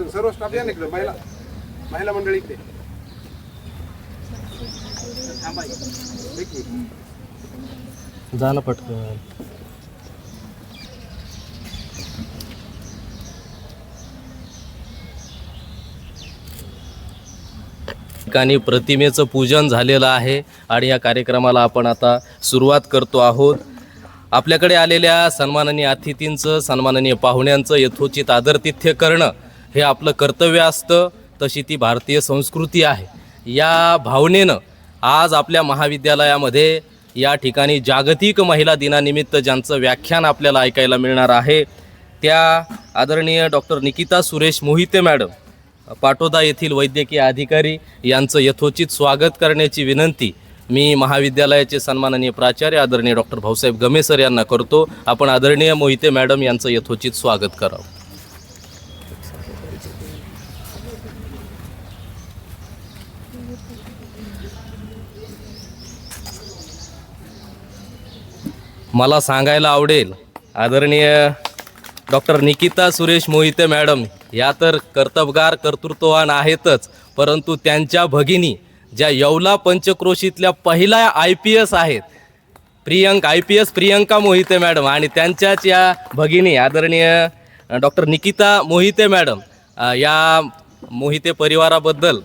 सर्व स्टाफ या इकडे, महिला मंडळी इकडे झालं पटकन. ठिकाणी प्रतिमेचं पूजन झालेलं आहे आणि या कार्यक्रमाला आपण आता सुरुवात करतो आहोत. आपल्याकडे आलेल्या सन्माननीय अतिथींचं, सन्माननीय पाहुण्यांचं यथोचित आदरातिथ्य करणं हे आपलं कर्तव्य असतं. तशी ती भारतीय संस्कृती आहे. या भावनेनं आज आपल्या महाविद्यालयामध्ये या ठिकाणी जागतिक महिला दिनानिमित्त ज्यांचं व्याख्यान आपल्याला ऐकायला मिळणार आहे त्या आदरणीय डॉक्टर निकिता सुरेश मोहिते मॅडम, पाटोदा येथील वैद्यकीय अधिकारी, यांचं यथोचित स्वागत करण्याची विनंती मी महाविद्यालयाचे सन्माननीय प्राचार्य आदरणीय डॉक्टर भाऊसाहेब गमे सर यांना करतो. आपण आदरणीय मोहिते मॅडम यांचं यथोचित स्वागत करावं. मला सांगायला आवडेल, आदरणीय डॉक्टर निकिता सुरेश मोहिते मॅडम या तर कर्तबगार कर्तृत्ववान आहेतच, परंतु त्यांच्या भगिनी ज्या येवला पंचक्रोशीतल्या पहिल्या IPS आहेत, IPS प्रियंका मोहिते मॅडम, आणि त्यांच्याच या भगिनी आदरणीय डॉक्टर निकिता मोहिते मॅडम, या मोहिते परिवाराबद्दल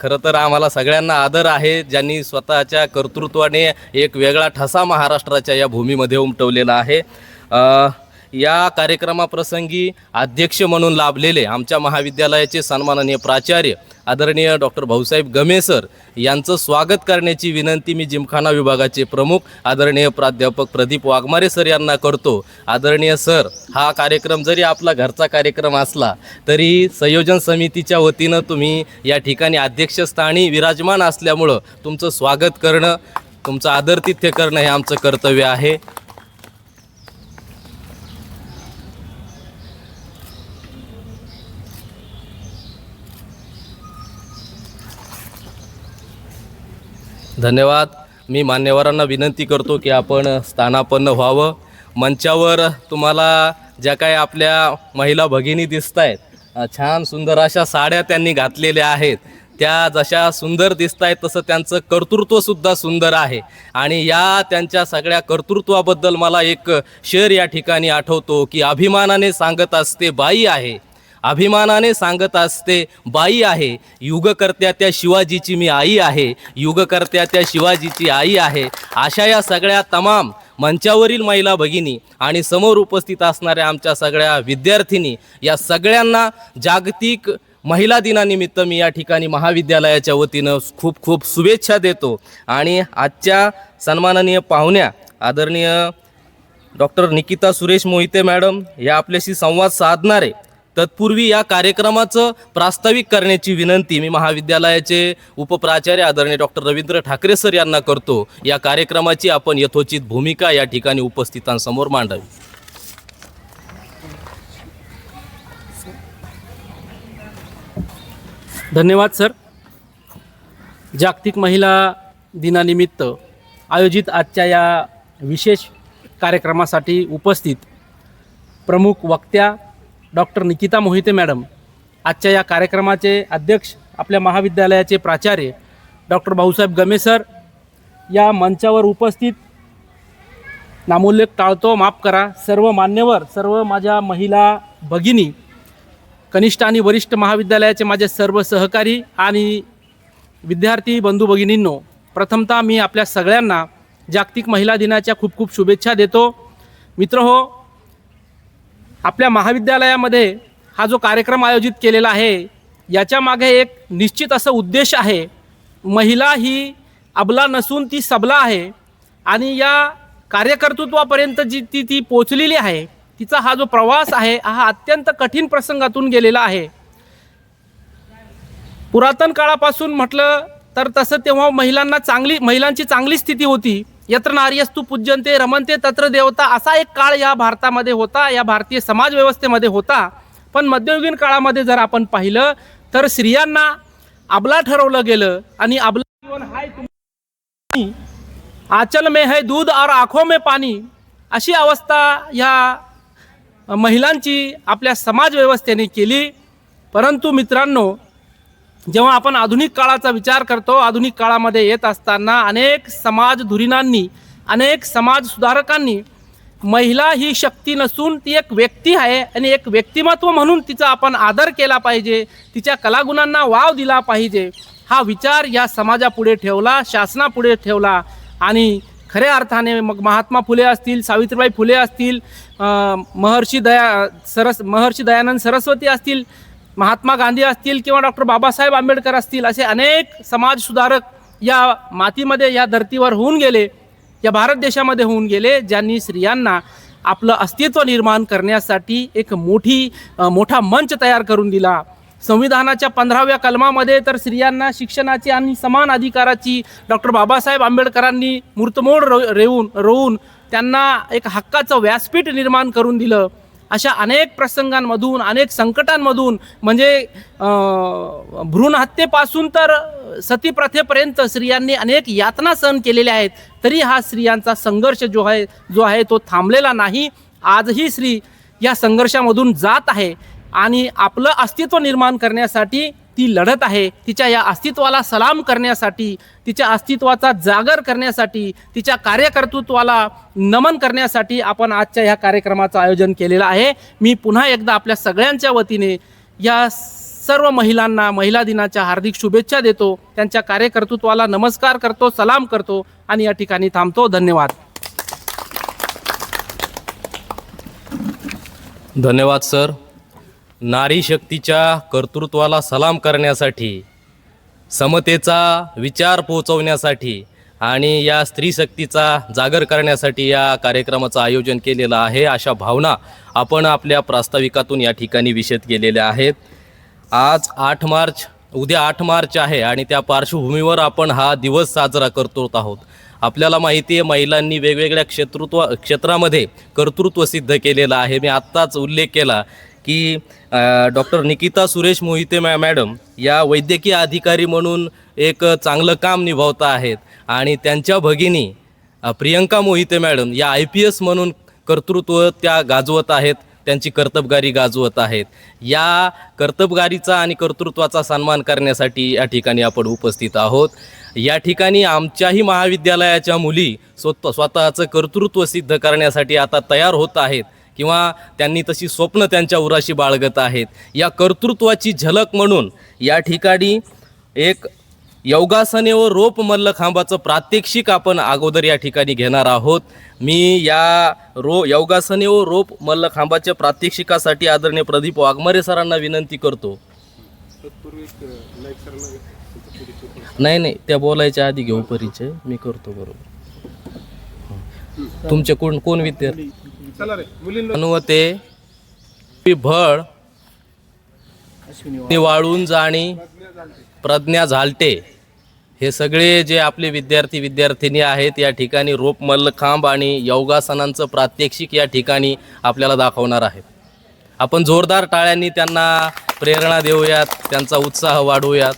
खरं तर आम्हाला सगळ्यांना आदर आहे, ज्यांनी स्वतःच्या कर्तृत्वाने एक वेगळा ठसा महाराष्ट्राच्या या भूमीमध्ये उमटवलेला आहे. या कार्यक्रमाप्रसंगी अध्यक्ष म्हणून लाभलेले आमच्या महाविद्यालयाचे सन्माननीय प्राचार्य आदरणीय डॉक्टर भाऊसाहेब गमे सर यांचं स्वागत करण्याची विनंती मी जिमखाना विभागाचे प्रमुख आदरणीय प्राध्यापक प्रदीप वाघमारे सर यांना करतो. आदरणीय सर, हा कार्यक्रम जरी आपला घरचा कार्यक्रम असला तरी संयोजन समितीच्या वतीनं तुम्ही या ठिकाणी अध्यक्षस्थानी विराजमान असल्यामुळं तुमचं स्वागत करणं, तुमचं आदरातिथ्य करणं हे आमचं कर्तव्य आहे. धन्यवाद. मी मान्यवरांना विनंती करतो की आपण स्थानापन्न व्हावं. मंचावर तुम्हाला ज्या काही आपल्या महिला भगिनी दिसत आहेत, छान सुंदर अशा साड्या त्यांनी घातलेल्या आहेत. त्या जशा सुंदर दिसत आहेत तसं त्यांचं कर्तृत्वसुद्धा सुंदर आहे. आणि या त्यांच्या सगळ्या कर्तृत्वाबद्दल मला एक शेर या ठिकाणी आठवतो की अभिमानाने सांगत असते बाई आहे, अभिमानाने सांगत असते बाई आहे, युगकर्त्या त्या शिवाजीची मी आई आहे, युगकर्त्या त्या शिवाजीची आई आहे. अशा या सगळ्या तमाम मंचावरील महिला भगिनी आणि समोर उपस्थित असणाऱ्या आमच्या सगळ्या विद्यार्थिनी, या सगळ्यांना जागतिक महिला दिनानिमित्त मी या ठिकाणी महाविद्यालयाच्या वतीनं खूप खूप शुभेच्छा देतो. आणि आजच्या सन्माननीय पाहुण्या आदरणीय डॉक्टर निकिता सुरेश मोहिते मॅडम या आपल्याशी संवाद साधणारे, तत्पूर्वी या कार्यक्रमाचं प्रास्ताविक करण्याची विनंती मी महाविद्यालयाचे उपप्राचार्य आदरणीय डॉक्टर रवींद्र ठाकरे सर यांना करतो. या कार्यक्रमाची आपण यथोचित भूमिका या ठिकाणी उपस्थितांसमोर मांडावी. धन्यवाद सर. जागतिक महिला दिनानिमित्त आयोजित आजच्या या विशेष कार्यक्रमासाठी उपस्थित प्रमुख वक्त्या डॉक्टर निकिता मोहिते मॅडम, आजच्या या कार्यक्रमाचे अध्यक्ष आपल्या महाविद्यालयाचे प्राचार्य डॉक्टर भाऊसाहेब गमे सर, या मंचावर उपस्थित नामोल्लेख टाळतो, माफ करा, सर्व मान्यवर, सर्व माझ्या महिला भगिनी, कनिष्ठ आणि वरिष्ठ महाविद्यालयाचे माझे सर्व सहकारी आणि विद्यार्थी बंधू भगिनींनो, प्रथमतः मी आपल्या सगळ्यांना जागतिक महिला दिनाच्या खूप खूप शुभेच्छा देतो. मित्रहो, आपल्या महाविद्यालयामध्ये हा जो कार्यक्रम आयोजित केलेला आहे याच्या मागे एक निश्चित असं उद्देश आहे. महिला ही अबला नसून ती सबला आहे आणि या कार्यकर्तृत्वापर्यंत जी ती पोचलेली आहे, तिचा हा जो प्रवास आहे हा अत्यंत कठीण प्रसंगातून गेलेला आहे. पुरातन काळापासून म्हटलं तर तसं तेव्हा महिलांची चांगली स्थिती होती. यत्र नार्यस्तु पूज्यन्ते रमन्ते तत्र देवता, असा एक काळ या भारतामध्ये होता, या भारतीय समाज व्यवस्थेमध्ये होता. पण मध्ययुगीन काळामध्ये जर आपण पाहिलं तर स्त्रियांना अबला ठरवलं गेलं आणि अबला जीवन हाय तुम्ही आंचल में है दूध और आँखों में पाणी, अशी अवस्था ह्या महिलांची आपल्या समाज व्यवस्थेने केली. परंतु मित्रांनो, जेव्हा आपण आधुनिक काळाचा विचार करतो, आधुनिक काळामध्ये येत असताना अनेक समाज धुरीणांनी, अनेक समाज सुधारकांनी महिला ही शक्ती नसून ती एक व्यक्ती आहे आणि एक व्यक्तिमत्व म्हणून तिचा आपण आदर केला पाहिजे, तिच्या कलागुणांना वाव दिला पाहिजे, हा विचार या समाजापुढे ठेवला, शासनापुढे ठेवला. आणि खऱ्या अर्थाने मग महात्मा फुले असतील, सावित्रीबाई फुले असतील, महर्षी दयानंद सरस्वती असतील, महात्मा गांधी असतील किंवा डॉक्टर बाबासाहेब आंबेडकर असतील, असे अनेक समाज सुधारक या मातीमध्ये, या धर्तीवर होऊन गेले, या भारत देशामध्ये होऊन गेले, ज्यांनी स्त्रियांना आपलं अस्तित्व निर्माण करण्यासाठी एक मोठा मंच तयार करून दिला. संविधानाच्या 15व्या कलमामध्ये तर स्त्रियांना शिक्षणाची आणि समान अधिकाराची डॉक्टर बाबासाहेब आंबेडकरांनी मूर्तमोड रोवून त्यांना एक हक्काचं व्यासपीठ निर्माण करून दिलं. अशा अनेक प्रसंगांमधून, अनेक संकटांमधून, म्हणजे भ्रूण हत्येपासून तर सतीप्रथेपर्यंत स्त्रियांनी अनेक यातना सहन केलेल्या आहेत. तरी हा स्त्रियांचा संघर्ष जो आहे तो थांबलेला नाही. आजही स्त्री या संघर्षामधून जात आहे आणि आपलं अस्तित्व निर्माण करण्यासाठी ती लढत आहे. तिच्या या अस्तित्वाला सलाम करण्यासाठी, तिच्या अस्तित्वाचा जागर करण्यासाठी, तिच्या कार्यकर्तृत्वाला नमन करण्यासाठी आपण आजच्या ह्या कार्यक्रमाचं आयोजन केलेलं आहे. मी पुन्हा एकदा आपल्या सगळ्यांच्या वतीने या सर्व महिलांना महिला दिनाच्या हार्दिक शुभेच्छा देतो. त्यांच्या कार्यकर्तृत्वाला नमस्कार करतो, सलाम करतो आणि या ठिकाणी थांबतो. धन्यवाद. धन्यवाद सर. नारी शक्तीच्या कर्तृत्वाला सलाम करण्यासाठी, समतेचा विचार पोचवण्यासाठी आणि या स्त्री शक्तीचा जागर करण्यासाठी या कार्यक्रमाचं आयोजन केलेलं आहे, अशा भावना आपण आपल्या प्रास्ताविकातून या ठिकाणी विशद केलेल्या आहेत. आज 8 मार्च, उद्या 8 मार्च आहे आणि त्या पार्श्वभूमीवर आपण हा दिवस साजरा करतो आहोत. आपल्याला माहिती आहे, महिलांनी वेगवेगळ्या क्षेत्रामध्ये कर्तृत्व सिद्ध केलेलं आहे. मी आत्ताच उल्लेख केला की डॉक्टर निकिता सुरेश मोहिते मॅडम या वैद्यकीय अधिकारी म्हणून एक चांगलं काम निभावत आहेत आणि त्यांच्या भगिनी प्रियंका मोहिते मॅडम या IPS म्हणून कर्तृत्व त्या गाजवत आहेत, त्यांची कर्तबगारी गाजवत आहेत. या कर्तबगारीचा आणि कर्तृत्वाचा सन्मान करण्यासाठी या ठिकाणी आपण उपस्थित आहोत. या ठिकाणी आमच्याही महाविद्यालयाच्या मुली स्वतःचं कर्तृत्व सिद्ध करण्यासाठी आता तयार होत आहेत किंवा त्यांनी तशी स्वप्न त्यांच्या उराशी बाळगत आहेत. या कर्तृत्वाची झलक म्हणून या ठिकाणी एक योगासने व रोप मल्लखांबाचं प्रात्यक्षिक आपण अगोदर या ठिकाणी घेणार आहोत. मी या योगासने व रोप मल्लखांबाच्या प्रात्यक्षिकासाठी आदरणीय प्रदीप वाघमारे सरांना विनंती करतो. नाही, त्या बोलायच्या आधी घेऊ परिचय, मी करतो. बरोबर. तुमचे कोण विद्यार्थी? अनुवते भळ, वाळुंज आणि प्रज्ञा झालटे हे सगळे जे आपले विद्यार्थिनी आहेत या ठिकाणी रोप मल्लखांब आणि योगासनांचं प्रात्यक्षिक या ठिकाणी आपल्याला दाखवणार आहेत. आपण जोरदार टाळ्यांनी त्यांना प्रेरणा देऊयात, त्यांचा उत्साह वाढवूयात.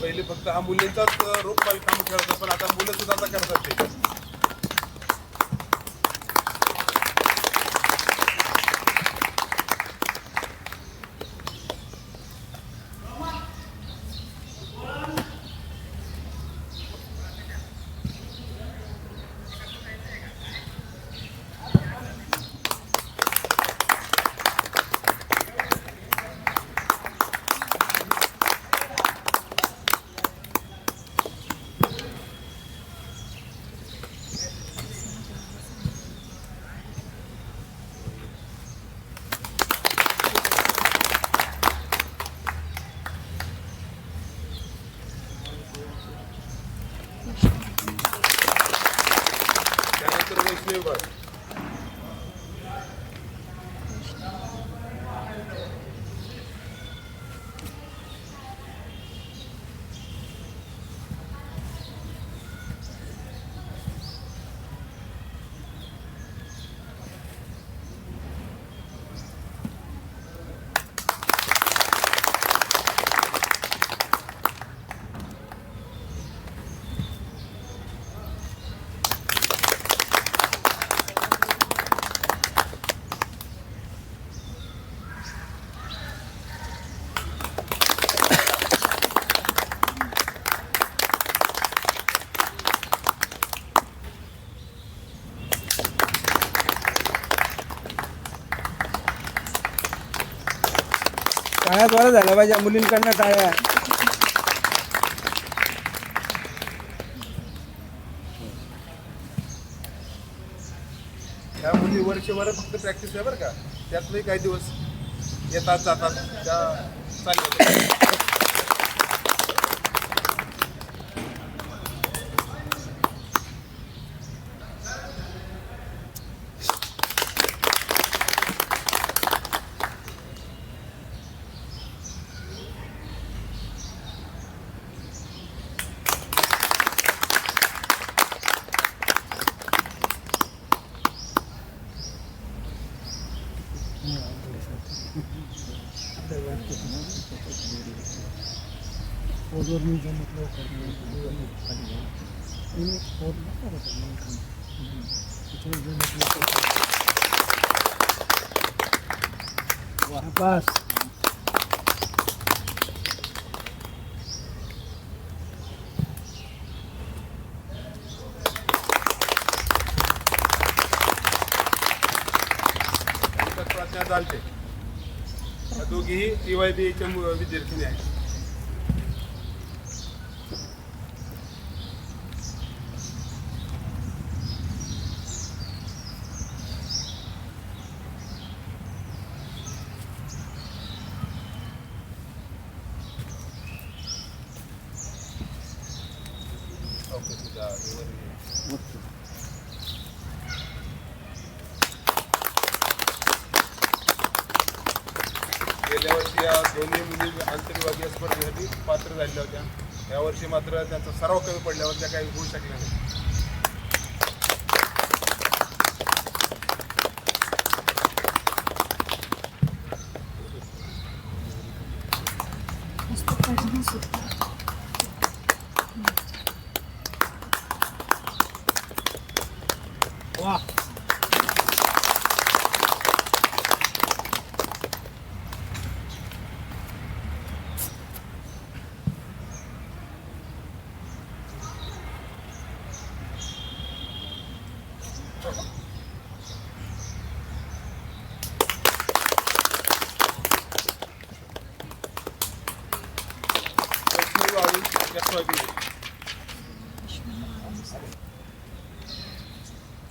पहिले फक्त हा मुलींचाच रोप काम करतात, पण आता मुलं सुद्धा आता करतात ते. टाळ्या बरं झाल्या पाहिजे मुलींकडनं टाळ्या. ह्या मुली वर्षभर फक्त प्रॅक्टिस आहे बरं का, त्यातले काही दिवस येतात जातात त्या चालल्या. बस प्रज्ञा चालते. या दोघीही TYBAच्या विद्यार्थिनी आहेत. ओके, तुझा गेल्या वर्षी या दोन्ही मुली आंतरविभागीय स्पर्धेसाठी पात्र झालेल्या होत्या. यावर्षी मात्र त्यांचा सराव कमी पडल्यावर त्या काही होऊ शकल्या नाही.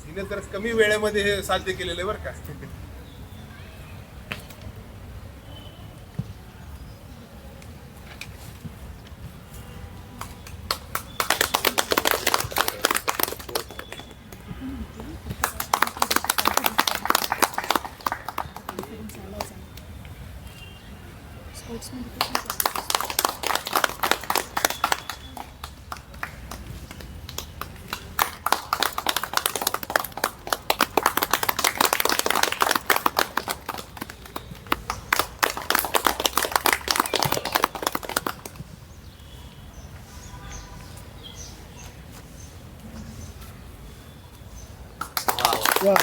हिने तर कमी वेळेमध्ये हे साध्य केलेलं आहे बरं का. वा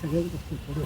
सगळ्याच गोष्टी पुढे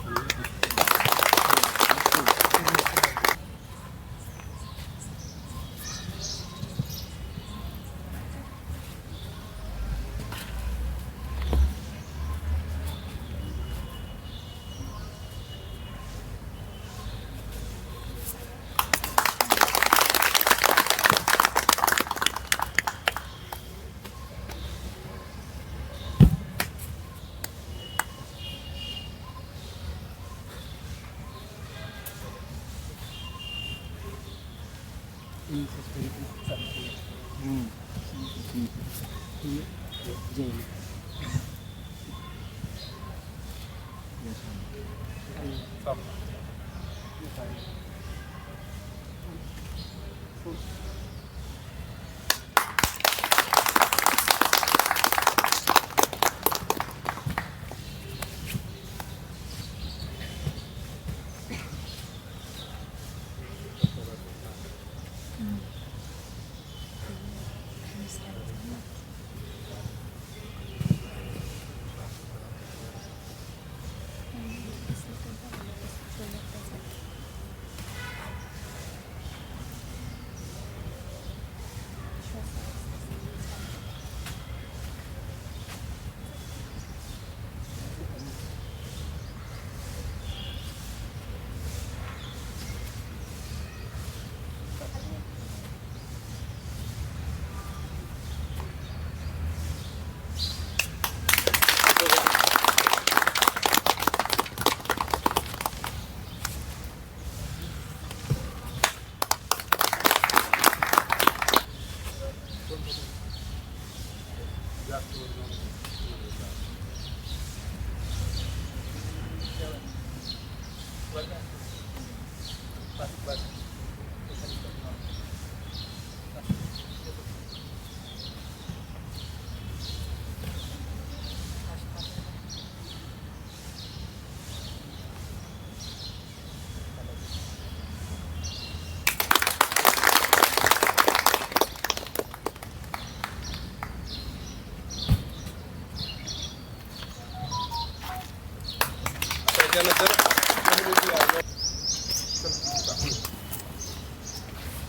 त्यानंतर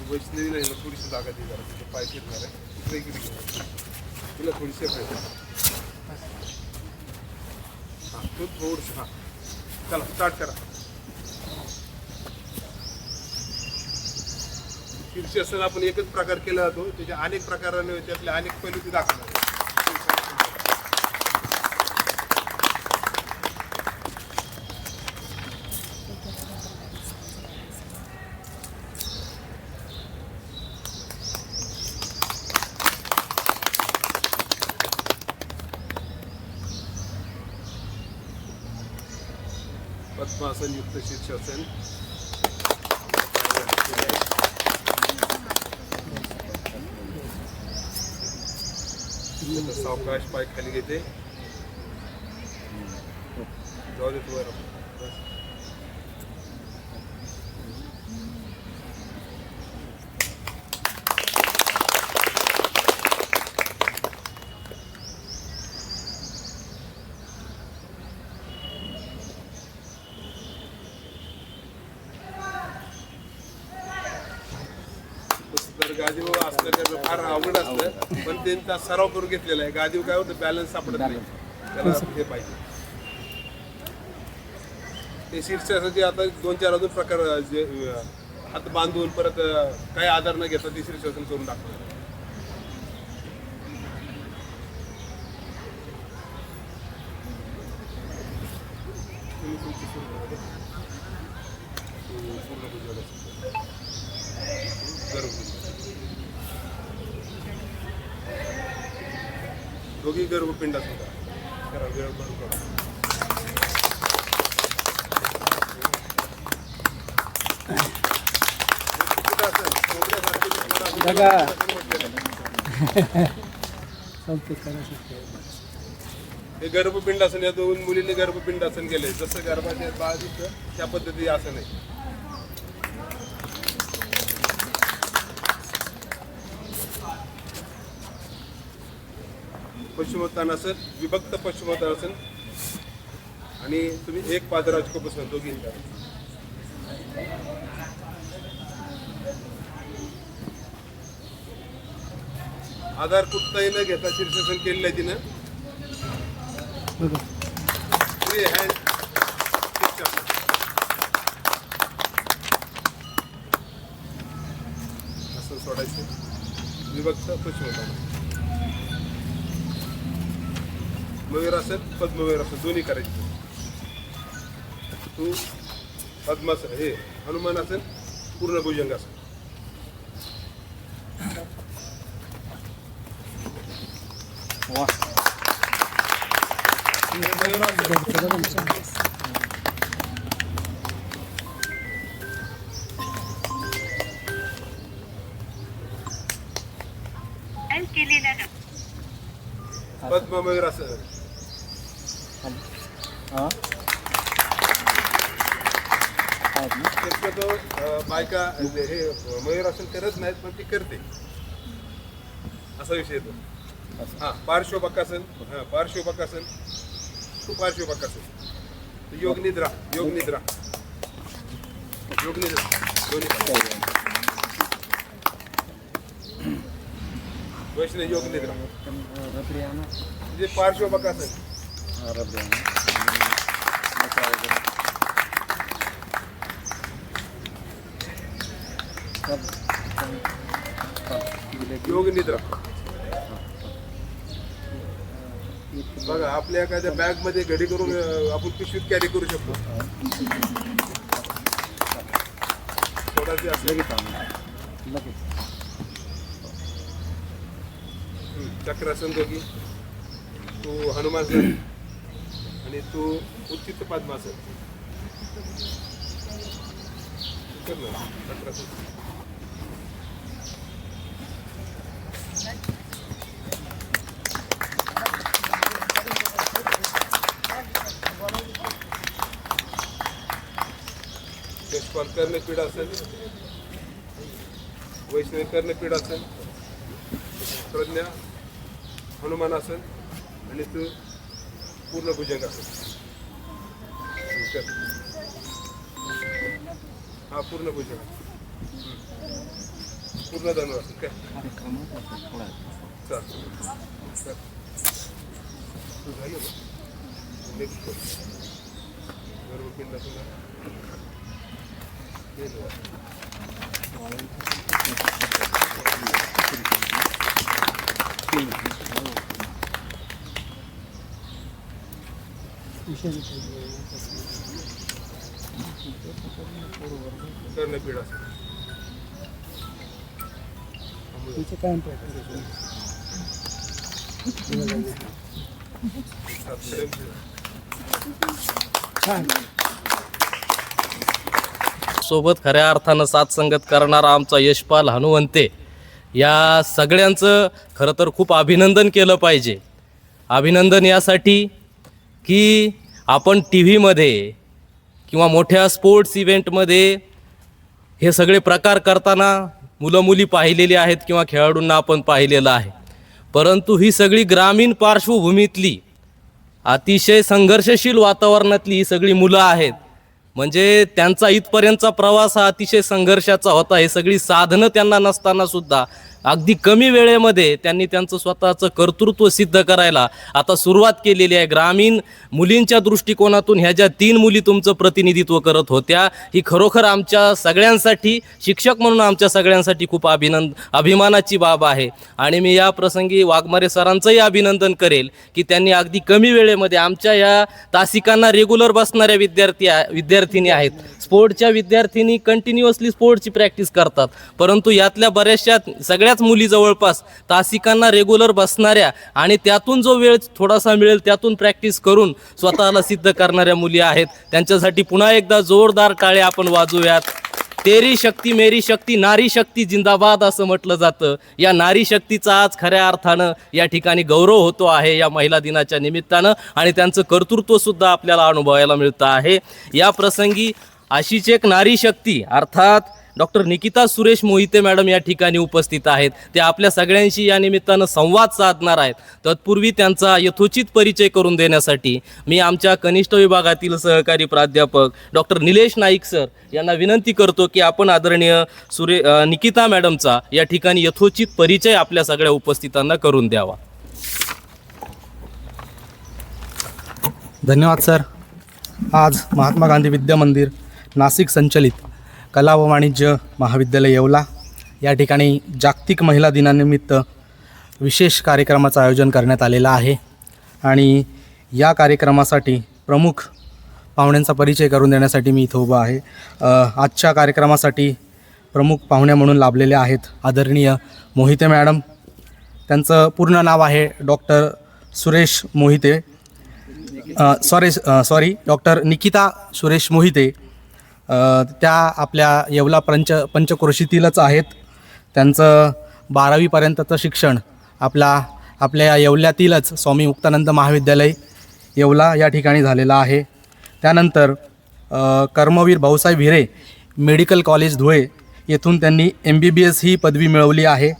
वैष्णवीला हिला थोडीशी जागा दे जरा तिथे पाय फिरणार आहे इकडे इकडे घेऊन तिला थोडीशी हां तू थोडंसं हां चला स्टार्ट करा. शीर्षासन आपण एकच प्रकार केला जातो त्याच्या अनेक प्रकाराने त्यातले अनेक पैलू ते दाखवणार. पद्मासन युक्त शीर्षासन सावकाश पाय खाली घेते जाऊ दे वर गादीव असलं तर फार अवघड असतं पण त्यांचा सराव करून घेतलेला आहे. गादीव काय होतं बॅलन्स सापडत नाही त्याला हे पाहिजे. ते शीर्षासाठी आता 2-4 अजून प्रकार जे हात बांधून परत काही आधार न घेता ते शीर्षासन करून दाखवतात. दोघी गर्भपिंडात होता करा वेळ भरून करा. हे गर्भपिंडासन या 2 मुलींनी गर्भपिंडासन केले जसं गर्भाच्या बाळ दिसतं त्या पद्धती असं नाही. पश्चिमोत्तानासन विभक्त पश्चिमोत्तानासन आणि तुम्ही एक पादराज कपासन दोघी करा. आधार कुठताही न घेता शीर्षासन केलेलं आहे तिनं. फ्री हँड असं सोडायचं विभक्त पश्चिमोत्तानासन. मयूरासन पद्ममयूरासन दोन्ही करायचे. तू पद्मासन हे हनुमानासन पूर्ण भुजंगासन. केलेला नंबर पद्ममयूर असं शक्यतो बायका हे मयूरासन करत नाहीत पण ती करते असा विषय येतो. हा पार्श्वबकासन, हा पार्श्वबकासन, पार्श्वबकासन, योग निद्रा, योग निद्रा, योग निद्रा दोन्ही वैष्णव योग निद्रा म्हणजे पार्श्वबकासन. योग निद्रा बघा आपल्या एखाद्या बॅग मध्ये घडी करून आपण पिशवीत कॅरी करू शकतो. थोडासे असले चक्रासन दोघी, तू हनुमासन आणि तू उच्चित पद्मासन कर ना. चक्रासन कर्णपीडासन, वैष्णवी कर्णपीडासन, प्रज्ञा हनुमानासन आणि तू पूर्ण भुजंगासन. हा पूर्ण भुजंग, पूर्ण धनुरासन काय झालं नेक्स्ट गर्भपिंडासन कर्णपीडासन. सोबत खऱ्या अर्थानं साथसंगत करणारा आमचा यशपाल हनुवंते, या सगळ्यांचं खरं तर खूप अभिनंदन केलं पाहिजे. अभिनंदन यासाठी की आपण टी व्हीमध्ये किंवा मोठ्या स्पोर्ट्स इव्हेंटमध्ये हे सगळे प्रकार करताना मुलं मुली पाहिलेली आहेत किंवा खेळाडूंना आपण पाहिलेलं आहे, परंतु ही सगळी ग्रामीण पार्श्वभूमीतली अतिशय संघर्षशील वातावरणातली ही सगळी मुलं आहेत. म्हणजे त्यांचा इथपर्यंतचा प्रवास हा अतिशय संघर्षाचा होता. हे सगळी साधनं त्यांना नसताना सुद्धा अगदी कमी वेळेमध्ये त्यांनी त्यांचं स्वतःचं कर्तृत्व सिद्ध करायला आता सुरुवात केलेली आहे. ग्रामीण मुलींच्या दृष्टिकोनातून ह्या ज्या 3 मुली तुमचं प्रतिनिधित्व करत होत्या, ही खरोखर आमच्या सगळ्यांसाठी, शिक्षक म्हणून आमच्या सगळ्यांसाठी खूप अभिमानाची बाब आहे. आणि मी या प्रसंगी वाघमारे सरांचंही अभिनंदन करेल की त्यांनी अगदी कमी वेळेमध्ये आमच्या या तासिकांना रेग्युलर बसणाऱ्या विद्यार्थिनी आहेत. स्पोर्टच्या विद्यार्थिनी कंटिन्युअसली स्पोर्टची प्रॅक्टिस करतात, परंतु यातल्या बऱ्याचशा सगळ्याच मुली जवळपास तासिकांना रेग्युलर बसणाऱ्या आणि त्यातून जो वेळ थोडासा मिळेल त्यातून प्रॅक्टिस करून स्वतःला सिद्ध करणाऱ्या मुली आहेत. त्यांच्यासाठी पुन्हा एकदा जोरदार टाळे आपण वाजवूयात. तेरी शक्ती मेरी शक्ती, नारी शक्ती जिंदाबाद असं म्हटलं जातं. या नारी शक्तीचा आज खऱ्या अर्थानं या ठिकाणी गौरव होतो आहे या महिला दिनाच्या निमित्तानं, आणि त्यांचं कर्तृत्वसुद्धा आपल्याला अनुभवायला मिळतं आहे. या प्रसंगी अशीच एक नारी शक्ती अर्थात डॉक्टर निकिता सुरेश मोहिते मॅडम या ठिकाणी उपस्थित आहेत. ते आपल्या सगळ्यांशी या निमित्तानं संवाद साधणार आहेत. तत्पूर्वी त्यांचा यथोचित परिचय करून देण्यासाठी मी आमच्या कनिष्ठ विभागातील सहकारी प्राध्यापक डॉक्टर निलेश नाईक सर यांना विनंती करतो की आपण आदरणीय निकिता मॅडमचा या ठिकाणी यथोचित परिचय आपल्या सगळ्या उपस्थितांना करून द्यावा. धन्यवाद सर. आज महात्मा गांधी विद्या मंदिर नाशिक संचलित कला व वाणिज्य महाविद्यालय येवला या ठिकाणी जागतिक महिला दिनानिमित्त विशेष कार्यक्रमाचं आयोजन करण्यात आलेलं आहे. आणि या कार्यक्रमासाठी प्रमुख पाहुण्यांचा परिचय करून देण्यासाठी मी इथं उभा आहे. आजच्या कार्यक्रमासाठी प्रमुख पाहुण्या म्हणून लाभलेले आहेत आदरणीय मोहिते मॅडम. त्यांचं पूर्ण नाव आहे doctor Suresh Mohite, sorry doctor Nikita Suresh Mohite. त्या आपल्या येवला पंचक्रोशीतीलच आहेत. त्यांचं 12वीपर्यंतचं शिक्षण आपल्या येवल्यातीलच स्वामी मुक्तानंद महाविद्यालय येवला या ठिकाणी झालेला आहे. त्यानंतर कर्मवीर भाऊसाहेब हिरे मेडिकल कॉलेज धुळे येथून त्यांनी MBBS ही पदवी मिळवली आहे.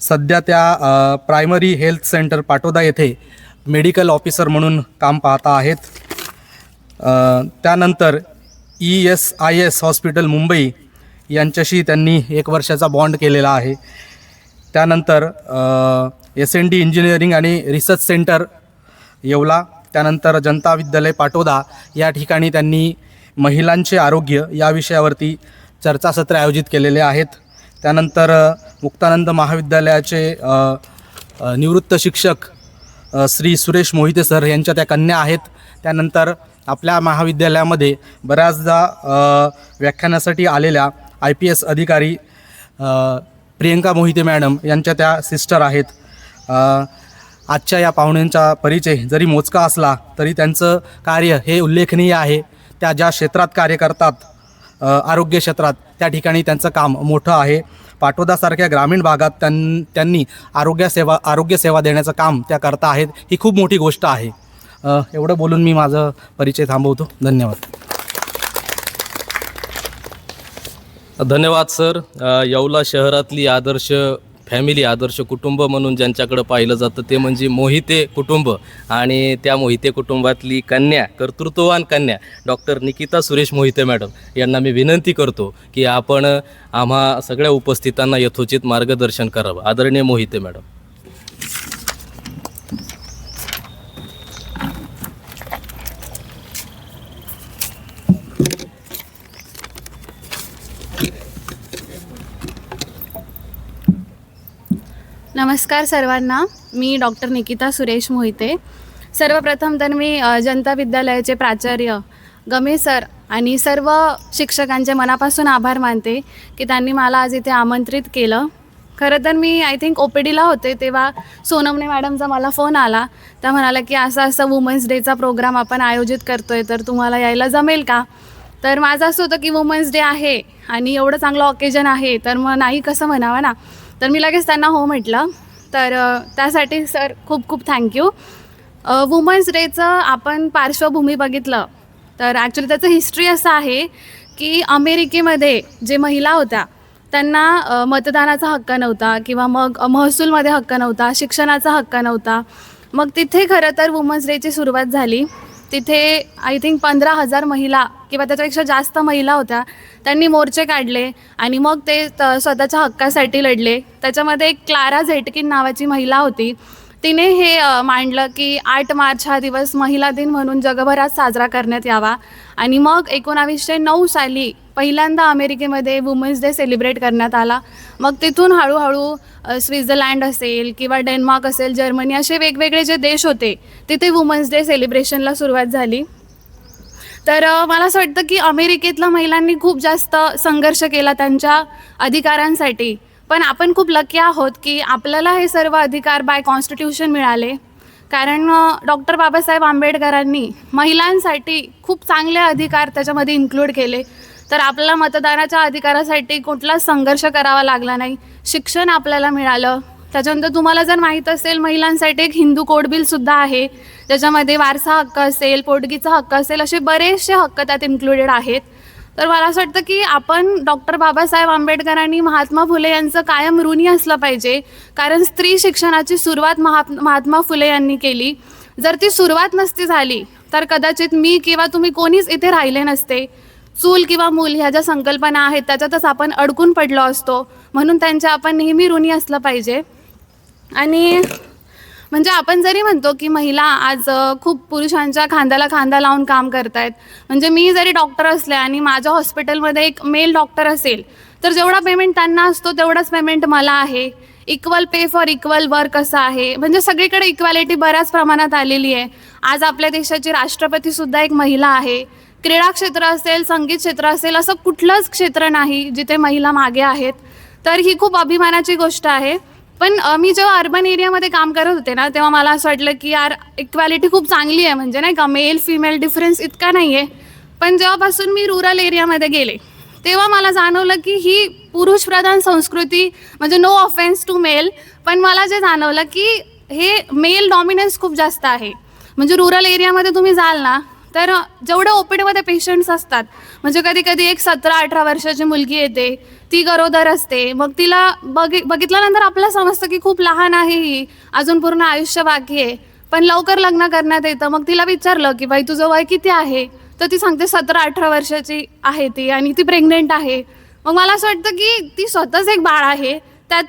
सध्या त्या प्रायमरी हेल्थ सेंटर पाटोदा येथे मेडिकल ऑफिसर म्हणून काम पाहत आहेत. त्यानंतर ESIS हॉस्पिटल मुंबई यांच्याशी त्यांनी 1 वर्षाचा बॉन्ड केलेला आहे. त्यानंतर SND इंजिनिअरिंग आणि रिसर्च सेंटर येवला, त्यानंतर जनता विद्यालय पाटोदा या ठिकाणी त्यांनी महिलांचे आरोग्य या विषयावरती चर्चासत्रे आयोजित केलेले आहेत. त्यानंतर मुक्तानंद महाविद्यालयाचे निवृत्त शिक्षक श्री सुरेश मोहिते सर यांच्या त्या कन्या आहेत. त्यानंतर आपल्या महाविद्यालयामध्ये बऱ्याचदा व्याख्यानासाठी आलेल्या IPS अधिकारी प्रियंका मोहिते मॅडम यांच्या त्या सिस्टर आहेत. आजच्या या पाहुण्यांचा परिचय जरी मोजका असला तरी त्यांचं कार्य हे उल्लेखनीय आहे. त्या ज्या क्षेत्रात कार्य करतात आरोग्य क्षेत्रात त्या ठिकाणी त्यांचं काम मोठं आहे. पाटोदासारख्या ग्रामीण भागात त्यांनी आरोग्य सेवा देण्याचं काम त्या करता आहेत. ही खूप मोठी गोष्ट आहे. एवढं बोलून मी माझं परिचय थांबवतो. धन्यवाद. धन्यवाद सर. येवला शहरातली आदर्श फॅमिली, आदर्श कुटुंब म्हणून ज्यांच्याकडं पाहिलं जातं ते म्हणजे मोहिते कुटुंब, आणि त्या मोहिते कुटुंबातली कन्या, कर्तृत्ववान कन्या डॉक्टर निकिता सुरेश मोहिते मॅडम यांना मी विनंती करतो की आपण आम्हा सगळ्या उपस्थितांना यथोचित मार्गदर्शन करावं. आदरणीय मोहिते मॅडम. नमस्कार सर्वांना. मी डॉक्टर निकिता सुरेश मोहिते. सर्वप्रथम तर मी जनता विद्यालयाचे प्राचार्य गमेश सर आणि सर्व शिक्षकांचे मनापासून आभार मानते की त्यांनी मला आज इथे आमंत्रित केलं. खरं तर मी OPDला होते तेव्हा सोनमने मॅडमचा मला फोन आला. त्या म्हणाल्या की असं वुमन्स डेचा प्रोग्राम आपण आयोजित करतो आहे, तर तुम्हाला यायला जमेल का. तर माझं असं होतं की वुमन्स डे आहे आणि एवढं चांगलं ऑकेजन आहे, तर मग नाही कसं म्हणावं ना. तर मी लगेच त्यांना हो म्हटलं. तर त्यासाठी सर खूप खूप थँक्यू. वुमन्स डेचं आपण पार्श्वभूमी बघितलं तर ॲक्च्युली त्याचं हिस्ट्री असं आहे की अमेरिकेमध्ये जे महिला होत्या त्यांना मतदानाचा हक्क नव्हता किंवा मग महसूलमध्ये हक्क नव्हता, शिक्षणाचा हक्क नव्हता. मग तिथे खरं तर वुमन्स डेची सुरुवात झाली. तिथे 15,000 महिला किंवा त्याच्यापेक्षा जास्त महिला होत्या. त्यांनी मोर्चे काढले आणि मग ते स्वतःच्या हक्कासाठी लढले. त्याच्यामध्ये एक क्लारा झेटकिन नावाची महिला होती. तिने हे मांडलं की 8 मार्च हा दिवस महिला दिन म्हणून जगभरात साजरा करण्यात यावा. आणि मग 1909 साली पहिल्यांदा अमेरिकेमध्ये वुमन्स डे सेलिब्रेट करण्यात आला. मग तिथून हळूहळू स्वित्झर्लंड असेल किंवा डेन्मार्क असेल, जर्मनी असे वेगवेगळे जे देश होते तिथे वुमन्स डे सेलिब्रेशनला सुरुवात झाली. तर मला असं वाटतं की अमेरिकेतल्या महिलांनी खूप जास्त संघर्ष केला त्यांच्या अधिकारांसाठी. पण आपण खूप लकी आहोत की आपल्याला हे सर्व अधिकार बाय कॉन्स्टिट्यूशन मिळाले. कारण डॉक्टर बाबासाहेब आंबेडकरांनी महिलांसाठी खूप चांगले अधिकार त्याच्यामध्ये इन्क्लूड केले. तर आपल्याला मतदानाच्या अधिकारासाठी कुठलाच संघर्ष करावा लागला नाही. शिक्षण आपल्याला मिळालं. त्याच्यानंतर तुम्हाला जर माहीत असेल महिलांसाठी एक हिंदू कोड बिलसुद्धा आहे, ज्याच्यामध्ये वारसा हक्क असेल, पोटगीचा हक्क असेल, असे बरेचसे हक्क त्यात इन्क्लुडेड आहेत. तर मला असं वाटतं की आपण डॉक्टर बाबासाहेब आंबेडकरांनी महात्मा फुले यांचं कायम ऋणी असलं पाहिजे. कारण स्त्री शिक्षणाची सुरुवात महात्मा फुले यांनी केली. जर ती सुरुवात नसती झाली तर कदाचित मी किंवा तुम्ही कोणीच इथे राहिले नसते. चूल किंवा मूल ह्या ज्या संकल्पना आहेत त्याच्यातच आपण अडकून पडलो असतो. म्हणून त्यांच्या आपण नेहमी ऋणी असलं पाहिजे. आणि म्हणजे आपण जरी म्हणतो की महिला आज खूप पुरुषांच्या खांद्याला खांदा लावून काम करत आहेत. म्हणजे मी जरी डॉक्टर असले आणि माझ्या हॉस्पिटलमध्ये एक मेल डॉक्टर असेल तर जेवढा पेमेंट त्यांना असतो तेवढाच पेमेंट मला आहे. Equal pay for equal work असं आहे. म्हणजे सगळीकडे इक्वॅलिटी बऱ्याच प्रमाणात आलेली आहे. आज आपल्या देशाची राष्ट्रपतीसुद्धा एक महिला आहे. क्रीडा क्षेत्र असेल, संगीत क्षेत्र असेल, असं कुठलंच क्षेत्र नाही जिथे महिला मागे आहेत. तर ही खूप अभिमानाची गोष्ट आहे. पण मी जेव्हा अर्बन एरियामध्ये काम करत होते ना तेव्हा मला असं वाटलं की यार इक्वॅलिटी खूप चांगली आहे, म्हणजे नाही का मेल फिमेल डिफरन्स इतका नाही आहे. पण जेव्हापासून मी रुरल एरियामध्ये गेले तेव्हा मला जाणवलं की ही पुरुषप्रधान संस्कृती, म्हणजे नो ऑफेन्स टू मेल, पण मला जे जाणवलं की हे मेल डॉमिनन्स खूप जास्त आहे. म्हणजे रुरल एरियामध्ये तुम्ही जाल ना, तर जेवढे ओपीडीमध्ये पेशंट्स असतात, म्हणजे कधी कधी एक 17-18 वर्षाची मुलगी येते, ती गरोदर असते, मग तिला बघितल्यानंतर आपल्याला समजतं की खूप लहान आहे ही, अजून पूर्ण आयुष्य बाकी आहे, पण लवकर लग्न करण्यात येतं. मग तिला विचारलं की बाई तुझं वय किती आहे, तर ती सांगते 17-18 वर्षाची आहे ती आणि ती प्रेग्नेंट आहे. मग मला असं वाटतं की ती स्वतःच एक बाळ आहे, त्यात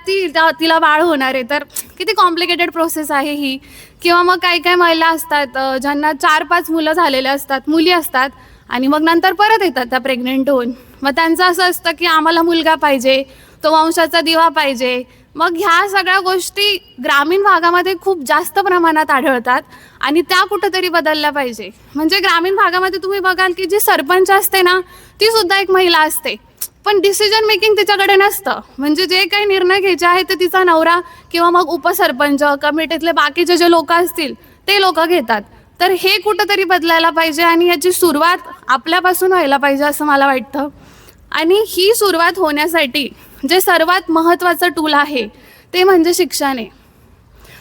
तिला बाळ होणार आहे, तर किती कॉम्प्लिकेटेड प्रोसेस आहे ही. किंवा मग काही काही महिला असतात ज्यांना 4-5 मुलं झालेले असतात, मुली असतात, आणि मग नंतर परत येतात त्या प्रेग्नेंट होऊन. मग त्यांचं असं असतं की आम्हाला मुलगा पाहिजे, तो वंशाचा दिवा पाहिजे. मग ह्या सगळ्या गोष्टी ग्रामीण भागामध्ये खूप जास्त प्रमाणात आढळतात आणि त्या कुठंतरी बदलल्या पाहिजे. म्हणजे ग्रामीण भागामध्ये तुम्ही बघाल की जी सरपंच असते ना, ती सुद्धा एक महिला असते, पण डिसिजन मेकिंग तिच्याकडे नसतं. म्हणजे जे काही निर्णय घ्यायचे आहे ते तिचा नवरा किंवा मग उपसरपंच, कमिटीतले बाकीचे जे लोक असतील ते लोक घेतात. तर हे कुठंतरी बदलायला पाहिजे आणि याची सुरुवात आपल्यापासून व्हायला पाहिजे असं मला वाटतं. आणि ही सुरुवात होण्यासाठी जे सर्वात महत्त्वाचं टूल आहे ते म्हणजे शिक्षण आहे.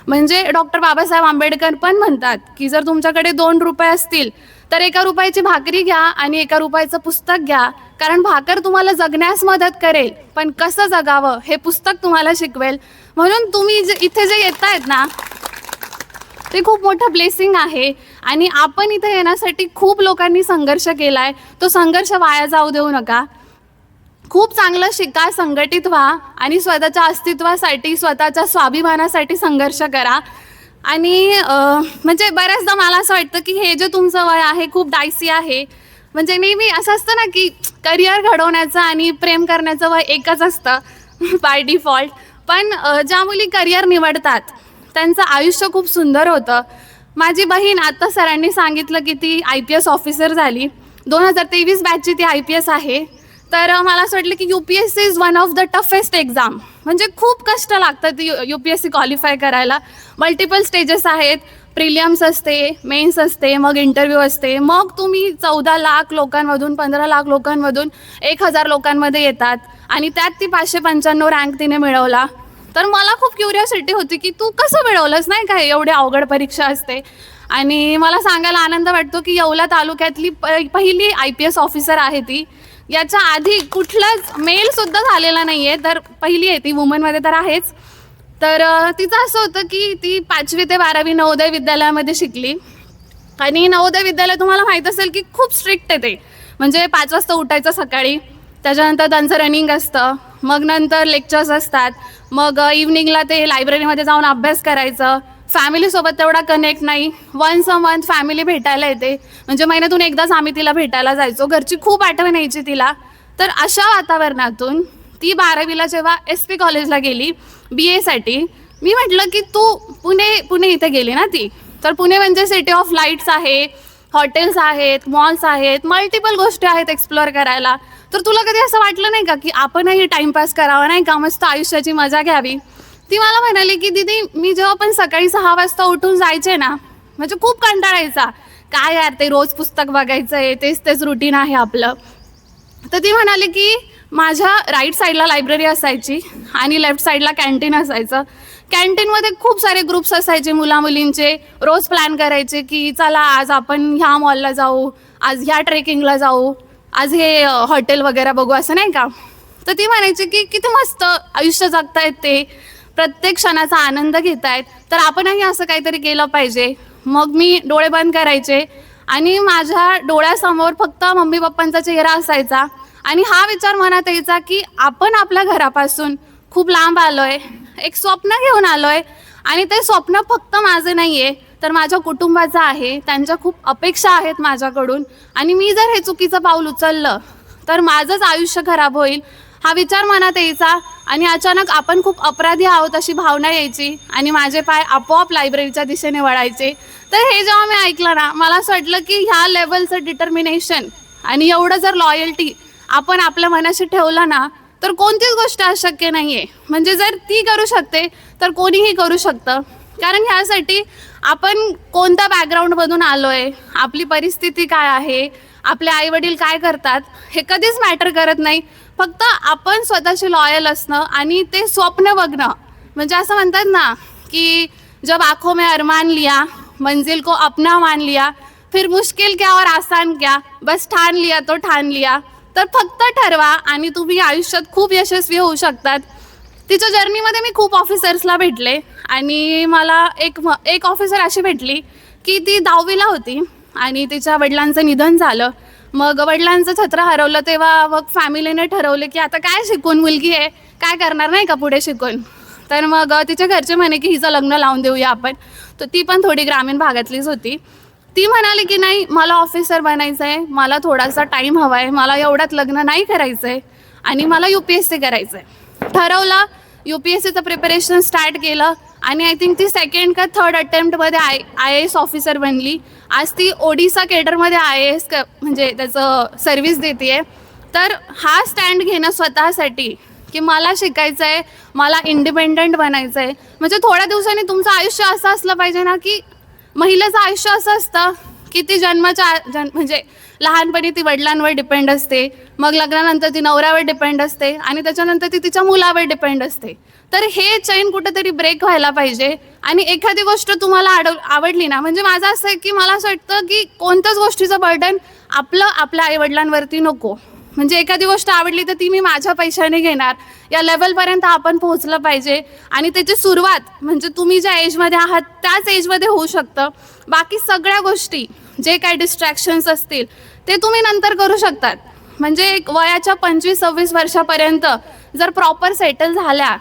म्हणजे डॉक्टर बाबासाहेब आंबेडकर पण म्हणतात की जर तुमच्याकडे 2 रुपये असतील तर 1 रुपयाची भाकरी घ्या आणि 1 रुपयाचं पुस्तक घ्या, कारण भाकर तुम्हाला जगण्यास मदत करेल, पण कसं जगावं हे पुस्तक तुम्हाला शिकवेल. म्हणून तुम्ही इथे जे येत आहेत ना, ते खूप मोठं ब्लेसिंग आहे. आणि आपण इथे येण्यासाठी खूप लोकांनी संघर्ष केला आहे, तो संघर्ष वाया जाऊ देऊ नका. खूप चांगलं शिका, संघटित व्हा आणि स्वतःच्या अस्तित्वासाठी, स्वतःच्या स्वाभिमानासाठी संघर्ष करा. आणि म्हणजे बऱ्याचदा मला असं वाटतं की हे जे तुमचं वय आहे खूप डायसी आहे. म्हणजे नेहमी असं असतं ना की करिअर घडवण्याचं आणि प्रेम करण्याचं वय एकच असतं बाय डिफॉल्ट. पण ज्या मुली करिअर निवडतात त्यांचं आयुष्य खूप सुंदर होतं. माझी बहीण आता सरांनी सांगितलं की ती IPS ऑफिसर झाली, 2023 बॅचची ती IPS आहे. तर मला असं वाटलं की UPSC is one of the toughest exam. म्हणजे खूप कष्ट लागतात ती UPSC क्वालिफाय करायला. मल्टिपल स्टेजेस आहेत, प्रिलियम्स असते, मेन्स असते, मग इंटरव्ह्यू असते, मग तुम्ही 14 लाख लोकांमधून, 15 लाख लोकांमधून 1000 लोकांमध्ये येतात आणि त्यात ती 595 रँक तिने मिळवला. तर मला खूप क्युरिओसिटी होती की तू कसं मिळवलंस, नाही काय एवढी अवघड परीक्षा असते. आणि मला सांगायला आनंद वाटतो की येवला तालुक्यातली पहिली IPS ऑफिसर आहे ती. याच्या आधी कुठलाच मेलसुद्धा झालेला नाही आहे, तर पहिली आहे ती, वुमनमध्ये तर आहेच. तर तिचं असं होतं की ती 5वी ते 12वी नवोदय विद्यालयामध्ये शिकली. आणि नवोदय विद्यालय तुम्हाला माहीत असेल की खूप स्ट्रिक्ट आहे ते. म्हणजे 5 वाजता उठायचं सकाळी, त्याच्यानंतर त्यांचं रनिंग असतं, मग नंतर लेक्चर्स असतात, मग इव्हनिंगला ते लायब्ररीमध्ये जाऊन अभ्यास करायचं. फॅमिलीसोबत तेवढा कनेक्ट नाही, वन्स अ मंथ फॅमिली भेटायला येते, म्हणजे महिन्यातून एकदाच आम्ही तिला भेटायला जायचो, घरची खूप आठवण यायची तिला. तर अशा वातावरणातून ती 12वीला जेव्हा SP कॉलेजला गेली BA साठी, मी म्हटलं की तू पुणे इथे गेली ना ती, तर पुणे म्हणजे सिटी ऑफ लाईट्स आहे, हॉटेल्स आहेत, मॉल्स आहेत, मल्टिपल गोष्टी आहेत एक्सप्लोअर करायला. तर तुला कधी असं वाटलं नाही का की आपणही टाइमपास करावा, नाही का, मस्त आयुष्याची मजा घ्यावी. ती मला म्हणाली की दीदी, मी जेव्हा पण सकाळी 6 वाजता उठून जायचे ना, म्हणजे खूप कंटाळायचा, काय यार ते रोज पुस्तक बघायचं आहे, तेच रुटीन आहे आपलं. तर ती म्हणाली की माझ्या राईट साईडला लायब्ररी असायची आणि लेफ्ट साईडला कॅन्टीन असायचं. कॅन्टीनमध्ये खूप सारे ग्रुप्स असायचे मुलामुलींचे, रोज प्लॅन करायचे की चला आज आपण ह्या मॉलला जाऊ, आज ह्या ट्रेकिंगला जाऊ, आज हे हॉटेल वगैरे बघू, असं नाही का. तर ती म्हणायची की किती मस्त आयुष्य जगतायत ते, प्रत्येक क्षणाचा आनंद घेत आहेत, तर आपणही असं काहीतरी केलं पाहिजे. मग मी डोळे बंद करायचे आणि माझ्या डोळ्यासमोर फक्त मम्मी पप्पांचा चेहरा असायचा आणि हा विचार मनात यायचा की आपण आपल्या घरापासून खूप लांब आलोय, एक स्वप्न घेऊन आलोय आणि ते स्वप्न फक्त माझं नाही आहे, तर माझ्या कुटुंबाचं आहे. त्यांच्या खूप अपेक्षा आहेत माझ्याकडून आणि मी जर हे चुकीचं पाऊल उचललं तर माझंच आयुष्य खराब होईल, हा विचार मनात यायचा. आणि अचानक आपण खूप अपराधी आहोत अशी भावना यायची आणि माझे पाय आपोआप लायब्ररीच्या दिशेने वळायचे. तर हे जेव्हा मी ऐकलं ना, मला असं वाटलं की ह्या लेवलचं डिटर्मिनेशन आणि एवढं जर लॉयल्टी आपण आपल्या मनाशी ठेवलं ना, तर कोणतीच गोष्ट अशक्य नाही आहे. म्हणजे जर ती करू शकते तर कोणीही करू शकतं. कारण ह्यासाठी आपण कोणत्या बॅकग्राऊंडमधून आलो आहे, आपली परिस्थिती काय आहे, आपले आईवडील काय करतात हे कधीच मॅटर करत नाही. फक्त आपण स्वतःशी लॉयल असणं आणि ते स्वप्न बघणं. म्हणजे असं म्हणतात ना की जब आँखों में अरमान लिया, मंजिल को अपना मान लिया, फिर मुश्किल क्या और आसान क्या, बस ठान लिया तो ठान लिया. तर फक्त ठरवा आणि तुम्ही आयुष्यात खूप यशस्वी होऊ शकतात. तिच्या जर्नीमध्ये मी खूप ऑफिसर्सला भेटले आणि मला एक ऑफिसर अशी भेटली की ती 10वीला होती आणि तिच्या वडिलांचं निधन झालं. मग वडिलांचं छत्र हरवलं तेव्हा मग फॅमिलीने ठरवले की आता काय शिकून मुलगी आहे, काय करणार नाही का पुढे शिकून. तर मग तिच्या घरचे म्हणे की हिचं लग्न लावून देऊया आपण. तर ती पण थोडी ग्रामीण भागातलीच होती. ती म्हणाली की नाही मला ऑफिसर बनायचं आहे, मला थोडासा टाईम हवा आहे, मला एवढ्यात लग्न नाही करायचं आहे आणि मला UPSC करायचं आहे. ठरवलं, UPSCचं प्रिपरेशन स्टार्ट केलं आणि आय थिंक ती 2nd का 3rd अटेम्प्टमध्ये IAS ऑफिसर बनली. आज ती ओडिसा केडरमध्ये IAS म्हणजे त्याचं सर्व्हिस देते आहे. तर हा स्टँड घेणं स्वतःसाठी की मला शिकायचं आहे, मला इंडिपेंडंट बनायचं आहे. म्हणजे थोड्या दिवसांनी तुमचं आयुष्य असं असलं पाहिजे ना की महिलेचं आयुष्य असं असतं की ती म्हणजे लहानपणी ती वडिलांवर डिपेंड असते, मग लग्नानंतर ती नवऱ्यावर डिपेंड असते आणि त्याच्यानंतर ती तिच्या मुलावर डिपेंड असते. तर हे चैन कुठेतरी ब्रेक व्हायला पाहिजे. आणि एखादी गोष्ट तुम्हाला आवडली ना, म्हणजे माझं असं आहे की मला असं वाटतं की कोणत्याच गोष्टीचं बर्डन आपल्या आईवडिलांवरती नको. म्हणजे एखादी गोष्ट आवडली तर ती मी माझ्या पैशाने घेणार या लेवलपर्यंत आपण पोहोचलं पाहिजे. आणि त्याची सुरुवात म्हणजे तुम्ही ज्या एजमध्ये आहात त्याच एजमध्ये होऊ शकतं. बाकी सगळ्या गोष्टी जे काही डिस्ट्रॅक्शन्स असतील ते तुम्ही नंतर करू शकतात. म्हणजे एक वयाच्या 25-26 वर्षापर्यंत जर प्रॉपर सेटल झाल्या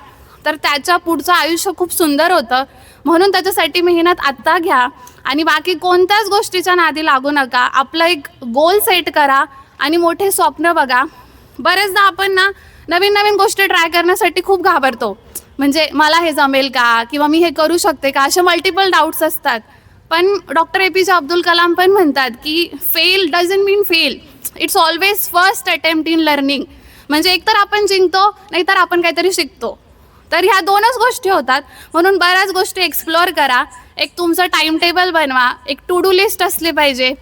तर त्याच्या पुढचं आयुष्य खूप सुंदर होतं. म्हणून त्याच्यासाठी मेहनत आत्ता घ्या आणि बाकी कोणत्याच गोष्टीच्या नादी लागू नका. आपलं एक गोल सेट करा आणि मोठे स्वप्न बघा. बरेचदा आपण ना नवीन नवीन गोष्टी ट्राय करण्यासाठी खूप घाबरतो. म्हणजे मला हे जमेल का किंवा मी हे करू शकते का, असे मल्टिपल डाऊट्स असतात. पण डॉक्टर APJ अब्दुल कलाम पण म्हणतात की fail doesn't mean fail, it's always first attempt in learning. म्हणजे एकतर आपण जिंकतो नाहीतर आपण काहीतरी शिकतो. तर ह्या 2च गोष्टी होतात. म्हणून बऱ्याच गोष्टी एक्सप्लोअर करा. एक तुमचं टाईम टेबल बनवा, एक टू डू लिस्ट असली पाहिजे.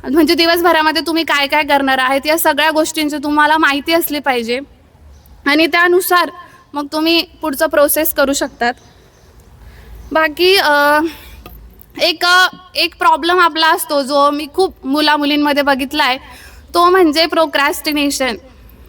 म्हणजे दिवसभरामध्ये तुम्ही काय काय करणार आहेत या सगळ्या गोष्टींची तुम्हाला माहिती असली पाहिजे आणि त्यानुसार मग तुम्ही पुढचं प्रोसेस करू शकतात. बाकी एक प्रॉब्लेम आपला असतो जो मी खूप मुलींमध्ये बघितला आहे, तो म्हणजे प्रोक्रॅस्टिनेशन.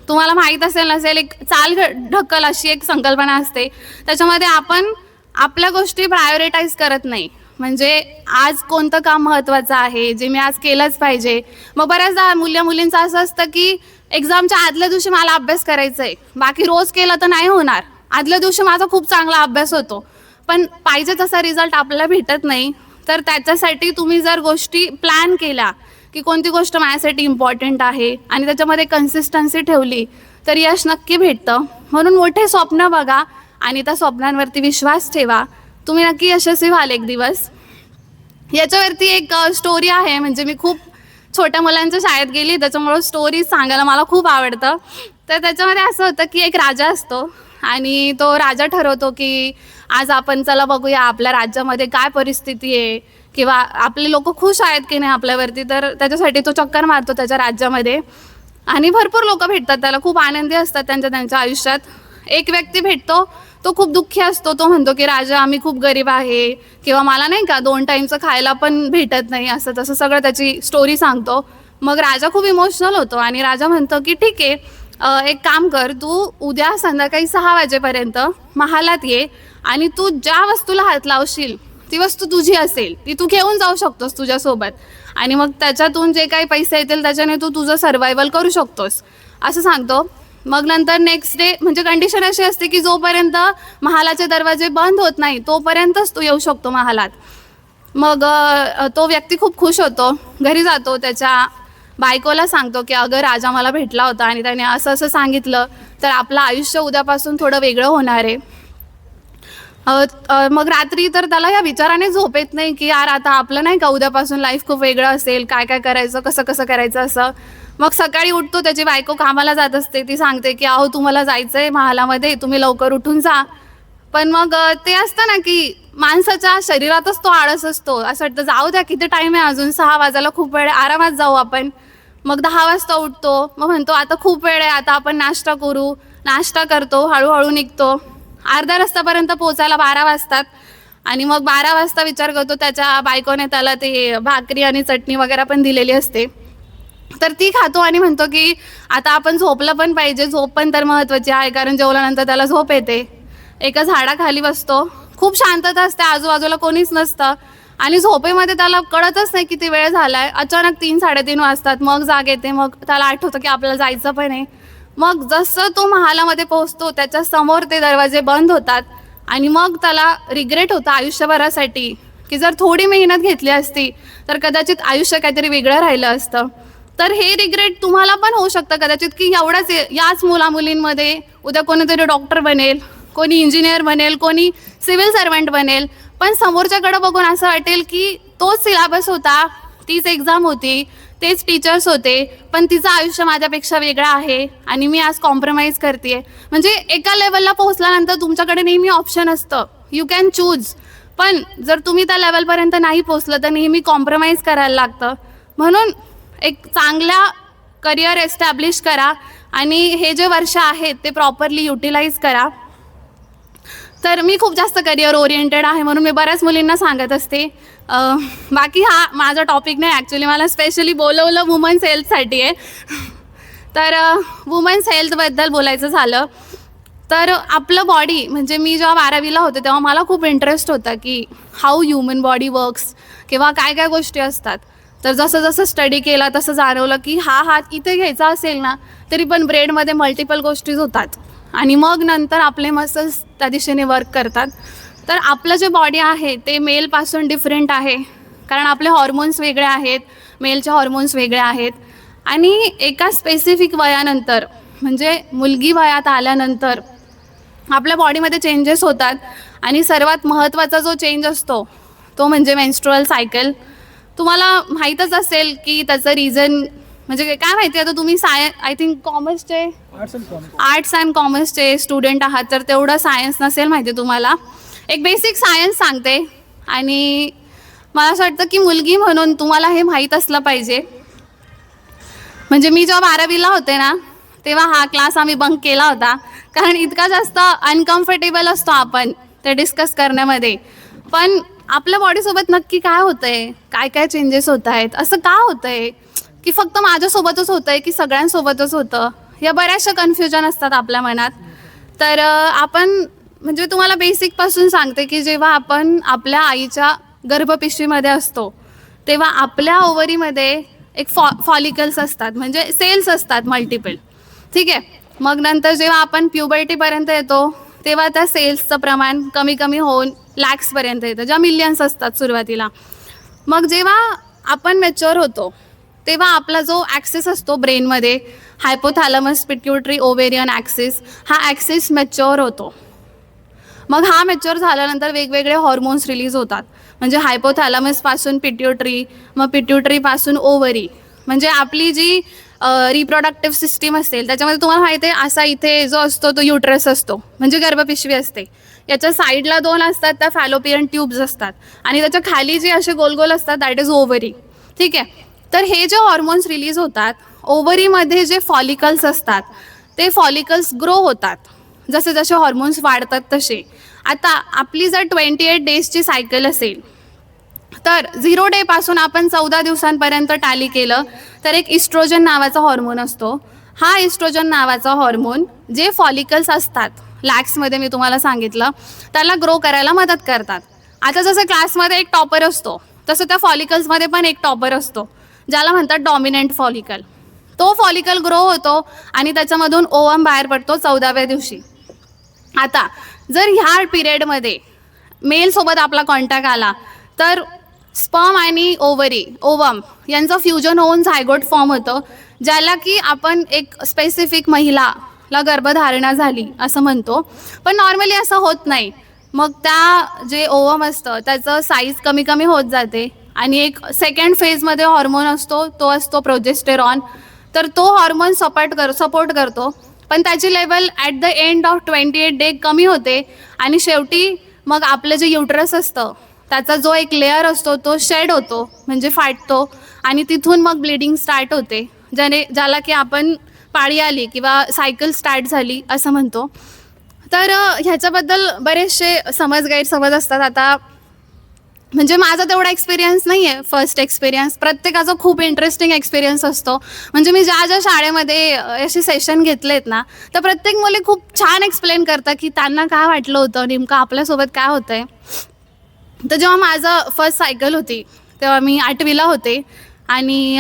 तुम्हाला माहीत असेल नसेल, एक चाल ढकल अशी एक संकल्पना असते. त्याच्यामध्ये आपण आपल्या गोष्टी प्रायोरिटाईज करत नाही. म्हणजे आज कोणतं काम महत्त्वाचं आहे जे मी आज केलंच पाहिजे. मग बऱ्याचदा मुलींचं असं असतं की एक्झामच्या आदल्या दिवशी मला अभ्यास करायचा आहे, बाकी रोज केलं तर नाही होणार. आदल्या दिवशी माझा खूप चांगला अभ्यास होतो पण पाहिजे तसा रिझल्ट आपल्याला भेटत नाही. तर त्याच्यासाठी तुम्ही जर गोष्टी प्लॅन केल्या की कोणती गोष्ट माझ्यासाठी इम्पॉर्टंट आहे आणि त्याच्यामध्ये कन्सिस्टन्सी ठेवली तर यश नक्की भेटतं. म्हणून मोठे स्वप्न बघा आणि त्या स्वप्नांवरती विश्वास ठेवा, तुम्ही नक्की यशस्वी व्हाल एक दिवस. याच्यावरती एक स्टोरी आहे. म्हणजे मी खूप छोट्या मुलांच्या शाळेत गेली त्याच्यामुळं स्टोरी सांगायला मला खूप आवडतं. तर त्याच्यामध्ये असं होतं की एक राजा असतो आणि तो राजा ठरवतो की आज आपण चला बघूया आपल्या राज्यामध्ये काय परिस्थिती आहे किंवा आपले लोक खुश आहेत की नाही आपल्यावरती. तर त्याच्यासाठी तो चक्कर मारतो त्याच्या राज्यामध्ये आणि भरपूर लोक भेटतात त्याला, खूप आनंदी असतात त्यांच्या आयुष्यात. एक व्यक्ती भेटतो, तो खूप दुःखी असतो. तो म्हणतो की राजा आम्ही खूप गरीब आहे किंवा मला नाही का 2 टाईमचं खायला पण भेटत नाही, असं तसं सगळं त्याची स्टोरी सांगतो. मग राजा खूप इमोशनल होतो आणि राजा म्हणतो की ठीक आहे, एक काम कर, तू उद्या संध्याकाळी 6 वाजेपर्यंत महालात ये आणि तू ज्या वस्तूला हात लावशील ती वस्तू तुझी असेल ती तू घेऊन जाऊ शकतोस तुझ्यासोबत आणि मग त्याच्यातून जे काही पैसे येतील त्याच्याने तू तुझं सर्वायवल करू शकतोस असं सांगतो. मग नंतर नेक्स्ट डे म्हणजे कंडिशन अशी असते की जोपर्यंत महालाचे दरवाजे बंद होत नाही तोपर्यंतच तू येऊ शकतो महालात. मग तो व्यक्ती खूप खुश होतो, घरी जातो, त्याच्या बायकोला सांगतो की अगं राजा मला भेटला होता आणि त्याने असं असं सांगितलं तर आपलं आयुष्य उद्यापासून थोडं वेगळं होणार आहे. मग रात्री तर त्याला या विचाराने झोप येत नाही की यार आता आपलं नाही का उद्यापासून लाईफ खूप वेगळं असेल, काय काय करायचं, कसं कसं करायचं असं. मग सकाळी उठतो, त्याची बायको कामाला जात असते, ती सांगते की अहो तुम्हाला जायचं आहे महालामध्ये, तुम्ही लवकर उठून जा. पण मग ते असतं ना की माणसाच्या शरीरातच तो आळस असतो, असं वाटतं जाऊ द्या किती टाईम आहे अजून, 6 वाजायला खूप वेळ, आरामात जाऊ आपण. मग 10 वाजता उठतो, मग म्हणतो आता खूप वेळ आहे, आता आपण नाश्ता करू. नाश्ता करतो, हळूहळू निघतो. अर्ध्या रस्त्यापर्यंत पोचायला 12 वाजतात आणि मग 12 वाजता विचार करतो त्याच्या बायकोने त्याला ते भाकरी आणि चटणी वगैरे पण दिलेली असते, तर ती खातो आणि म्हणतो की आता आपण झोपलं पण पाहिजे, झोप पण तर महत्त्वाची आहे, कारण जेवल्यानंतर त्याला झोप येते. एका झाडाखाली बसतो, खूप शांतता असते, आजूबाजूला कोणीच नसतं आणि झोपेमध्ये त्याला कळतच नाही किती वेळ झालाय. अचानक 3-3:30 वाजतात, मग जाग येते, मग त्याला आठवतं की आपल्याला जायचं पण आहे. मग जसं तो महालामध्ये पोहोचतो त्याच्या समोर ते दरवाजे बंद होतात आणि मग त्याला रिग्रेट होतं आयुष्यभरासाठी की जर थोडी मेहनत घेतली असती तर कदाचित आयुष्य काहीतरी वेगळं राहिलं असतं. तर हे रिग्रेट तुम्हाला पण होऊ शकतं कदाचित की एवढंच याच मुलामुलींमध्ये उद्या कोणीतरी डॉक्टर बनेल, कोणी इंजिनियर बनेल, कोणी सिव्हिल सर्वंट बनेल, पण समोरच्याकडे बघून असं वाटेल की तोच सिलेबस होता, तीच एक्झाम होती, तेच टीचर्स होते, पण तिचं आयुष्य माझ्यापेक्षा वेगळं आहे आणि मी आज कॉम्प्रोमाइज करते. म्हणजे एका लेवलला पोहोचल्यानंतर तुमच्याकडे नेहमी ऑप्शन असतं, यू कॅन चूज. पण जर तुम्ही त्या लेवलपर्यंत नाही पोहोचलं तर नेहमी कॉम्प्रोमाइज करायला लागतं. म्हणून एक चांगल्या करिअर एस्टॅब्लिश करा आणि हे जे वर्ष आहेत ते प्रॉपरली युटिलाइज करा. तर मी खूप जास्त करिअर ओरिएंटेड आहे म्हणून मी बऱ्याच मुलींना सांगत असते. बाकी हा माझा टॉपिक नाही, ॲक्च्युली मला स्पेशली बोलवलं वुमन्स हेल्थसाठी आहे. तर वुमन्स हेल्थबद्दल बोलायचं झालं तर आपलं बॉडी, म्हणजे मी जेव्हा 12वीला होते तेव्हा मला खूप इंटरेस्ट होता की हाऊ ह्युमन बॉडी वर्क्स किंवा काय काय गोष्टी असतात. तर जसं जसं स्टडी केला तसं जाणवलं की हा हात इथे घ्यायचा असेल ना तरी पण ब्रेडमध्ये मल्टिपल गोष्टी होतात आणि मग नंतर आपले मसल्स त्या दिशेने वर्क करतात. तर आपलं जे बॉडी आहे ते मेलपासून डिफरंट आहे, कारण आपले हॉर्मोन्स वेगळे आहेत, मेलचे हॉर्मोन्स वेगळे आहेत आणि एका स्पेसिफिक वयानंतर म्हणजे मुलगी वयात आल्यानंतर आपल्या बॉडीमध्ये चेंजेस होतात आणि सर्वात महत्त्वाचा जो चेंज असतो तो म्हणजे मेन्स्ट्रुअल सायकल. तुम्हाला माहीतच असेल की त्याचं रिझन म्हणजे काय माहिती. आता तुम्ही आय थिंक कॉमर्सचे आर्ट्स अँड कॉमर्सचे स्टुडंट आहात तर तेवढं सायन्स नसेल माहिती तुम्हाला. एक बेसिक सायन्स सांगते आणि मला असं वाटतं की मुलगी म्हणून तुम्हाला हे माहीत असलं पाहिजे. म्हणजे मी जेव्हा 12वीला होते ना तेव्हा हा क्लास आम्ही बंक केला होता, कारण इतका जास्त अनकम्फर्टेबल असतो आपण ते डिस्कस करण्यामध्ये. पण आपल्या बॉडीसोबत नक्की काय होतं आहे, काय काय चेंजेस होत आहेत, असं का होतं आहे की फक्त माझ्यासोबतच होतं आहे की सगळ्यांसोबतच होतं, या बऱ्याचशा कन्फ्युजन असतात आपल्या मनात. तर आपण म्हणजे तुम्हाला बेसिकपासून सांगते की जेव्हा आपण आपल्या आईच्या गर्भपिशवीमध्ये असतो तेव्हा आपल्या ओव्हरीमध्ये एक फॉलिकल्स असतात, म्हणजे सेल्स असतात मल्टिपल, ठीक आहे. मग नंतर जेव्हा आपण प्युबर्टीपर्यंत येतो तेव्हा त्या सेल्सचं प्रमाण कमी कमी होऊन लॅक्सपर्यंत येतं, ज्या मिलियन्स असतात सुरुवातीला. मग जेव्हा आपण मॅच्युअर होतो तेव्हा आपला जो ॲक्सिस असतो ब्रेनमध्ये, हायपोथॅलमस पिट्युटरी ओव्हेरियन ॲक्सिस, हा ॲक्सिस मॅच्युअर होतो. मग हा मॅच्युअर झाल्यानंतर वेगवेगळे हॉर्मोन्स रिलीज होतात, म्हणजे हायपोथॅलमसपासून पिट्युटरी, मग पिट्युटरीपासून ओव्हरी. म्हणजे आपली जी रिप्रोडक्टिव्ह सिस्टीम असेल त्याच्यामध्ये तुम्हाला माहिती आहे असा इथे जो असतो तो युट्रस असतो, म्हणजे गर्भपिशवी असते. याच्या साईडला 2 असतात, त्या फॅलोपियन ट्यूब्स असतात आणि त्याच्या खाली जे असे गोलगोल असतात दॅट इज ओव्हरी, ठीक आहे. तर हे जे हॉर्मोन्स रिलीज होतात, ओव्हरीमध्ये जे फॉलिकल्स असतात ते फॉलिकल्स ग्रो होतात जसे जसे हॉर्मोन्स वाढतात तसे. आता आपली जर 28 डेजची सायकल असेल तर 0 डेपासून आपण 14 दिवसांपर्यंत टॅली केलं तर एक इस्ट्रोजन नावाचा हॉर्मोन असतो. हा इस्ट्रोजन नावाचा हॉर्मोन जे फॉलिकल्स असतात लॅक्समध्ये मी तुम्हाला सांगितलं त्याला ग्रो करायला मदत करतात. आता जसं क्लासमध्ये एक टॉपर असतो तसं त्या फॉलिकल्समध्ये पण एक टॉपर असतो ज्याला म्हणतात डॉमिनंट फॉलिकल. तो फॉलिकल ग्रो होतो आणि त्याच्यामधून ओवम बाहेर पडतो 14व्या दिवशी. आता जर ह्या पिरियडमध्ये मेलसोबत आपला कॉन्टॅक्ट आला तर स्पर्म आणि ओवम यांचं फ्युजन होऊन झायगोट फॉर्म होतं, ज्याला की आपण एक स्पेसिफिक महिलाला गर्भधारणा झाली असं म्हणतो. पण नॉर्मली असं होत नाही. मग त्या जे ओवम असतं त्याचं साईज कमी कमी होत जाते आणि एक सेकंड फेजमध्ये हॉर्मोन असतो, तो असतो प्रोजेस्टेरॉन. तर तो हॉर्मोन सपोर्ट करतो, पण त्याची level at the end of 28 day कमी होते आणि शेवटी मग आपलं जे युट्रस असतं त्याचा जो एक लेअर असतो तो शेड होतो, म्हणजे फाटतो आणि तिथून मग ब्लिडिंग स्टार्ट होते ज्याला की आपण पाळी आली किंवा सायकल स्टार्ट झाली असं म्हणतो. तर ह्याच्याबद्दल बरेचसे गैरसमज असतात. आता म्हणजे माझा तेवढा एक्सपिरियन्स नाही आहे, फर्स्ट एक्सपिरियन्स. प्रत्येकाचा खूप इंटरेस्टिंग एक्सपिरियन्स असतो. म्हणजे मी ज्या शाळेमध्ये असे सेशन घेतलेत ना, तर प्रत्येक मुली खूप छान एक्सप्लेन करतात की त्यांना काय वाटलं होतं, नेमकं आपल्यासोबत काय होतं आहे. तर जेव्हा माझं फर्स्ट सायकल होती तेव्हा मी 8वीला होते आणि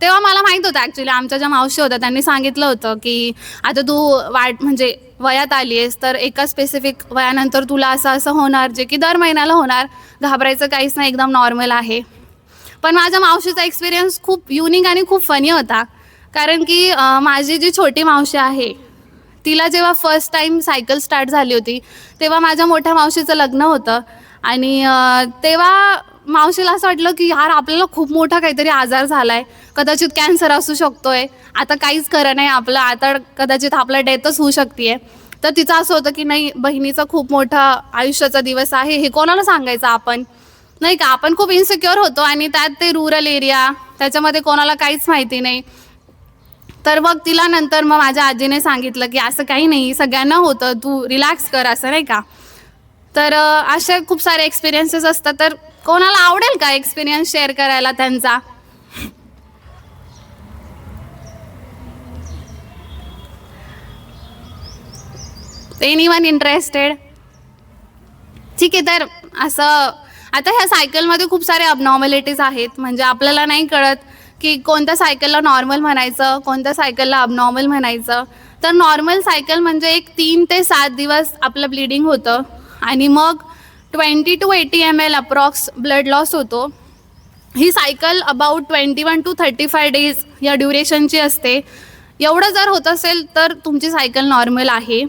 तेव्हा मला माहीत होतं ॲक्च्युली, आमच्या ज्या मावशी होत्या त्यांनी सांगितलं होतं की आता तू म्हणजे वयात आली आहेस तर एका स्पेसिफिक वयानंतर तुला असं होणार, जे की दर महिन्याला होणार. घाबरायचं काहीच नाही, एकदम नॉर्मल आहे. पण माझ्या मावशीचा एक्सपिरियन्स खूप युनिक आणि खूप फनी होता. कारण की माझी जी छोटी मावशी आहे तिला जेव्हा फर्स्ट टाईम सायकल स्टार्ट झाली होती तेव्हा माझ्या मोठ्या मावशीचं लग्न होतं आणि तेव्हा मावशीला असं वाटलं की यार आपल्याला खूप मोठा काहीतरी आजार झाला आहे, कदाचित कॅन्सर असू शकतो आहे, आता काहीच खरं नाही आपलं, आता कदाचित आपला डेथच होऊ शकते आहे. तर तिचं असं होतं की नाही, बहिणीचा खूप मोठा आयुष्याचा दिवस आहे, हे कोणाला सांगायचं आपण, नाही का. आपण खूप इन्सिक्युअर होतो आणि त्यात ते रूरल एरिया, त्याच्यामध्ये कोणाला काहीच माहिती नाही. तर मग तिला नंतर मग माझ्या आजीने सांगितलं की असं काही नाही, सगळ्यांना होतं, तू रिलॅक्स कर, असं नाही का. तर असे खूप सारे एक्सपिरियन्सेस असतात. तर कोणाला आवडेल का एक्सपिरियन्स शेअर करायला त्यांचा? Anyone interested? ठीक आहे. तर असं आता ह्या सायकलमध्ये खूप सारे अबनॉर्मॅलिटीज आहेत. म्हणजे आपल्याला नाही कळत की कोणत्या सायकलला नॉर्मल म्हणायचं, कोणत्या सायकलला अबनॉर्मल म्हणायचं. तर नॉर्मल सायकल म्हणजे एक 3 ते 7 दिवस आपलं ब्लिडिंग होतं आणि मग 20 to 80 ml approx blood loss होतो. ही सायकल अबाउट 21 to 35 डेज या ड्युरेशनची असते. एवढं जर होत असेल तर तुमची सायकल नॉर्मल आहे.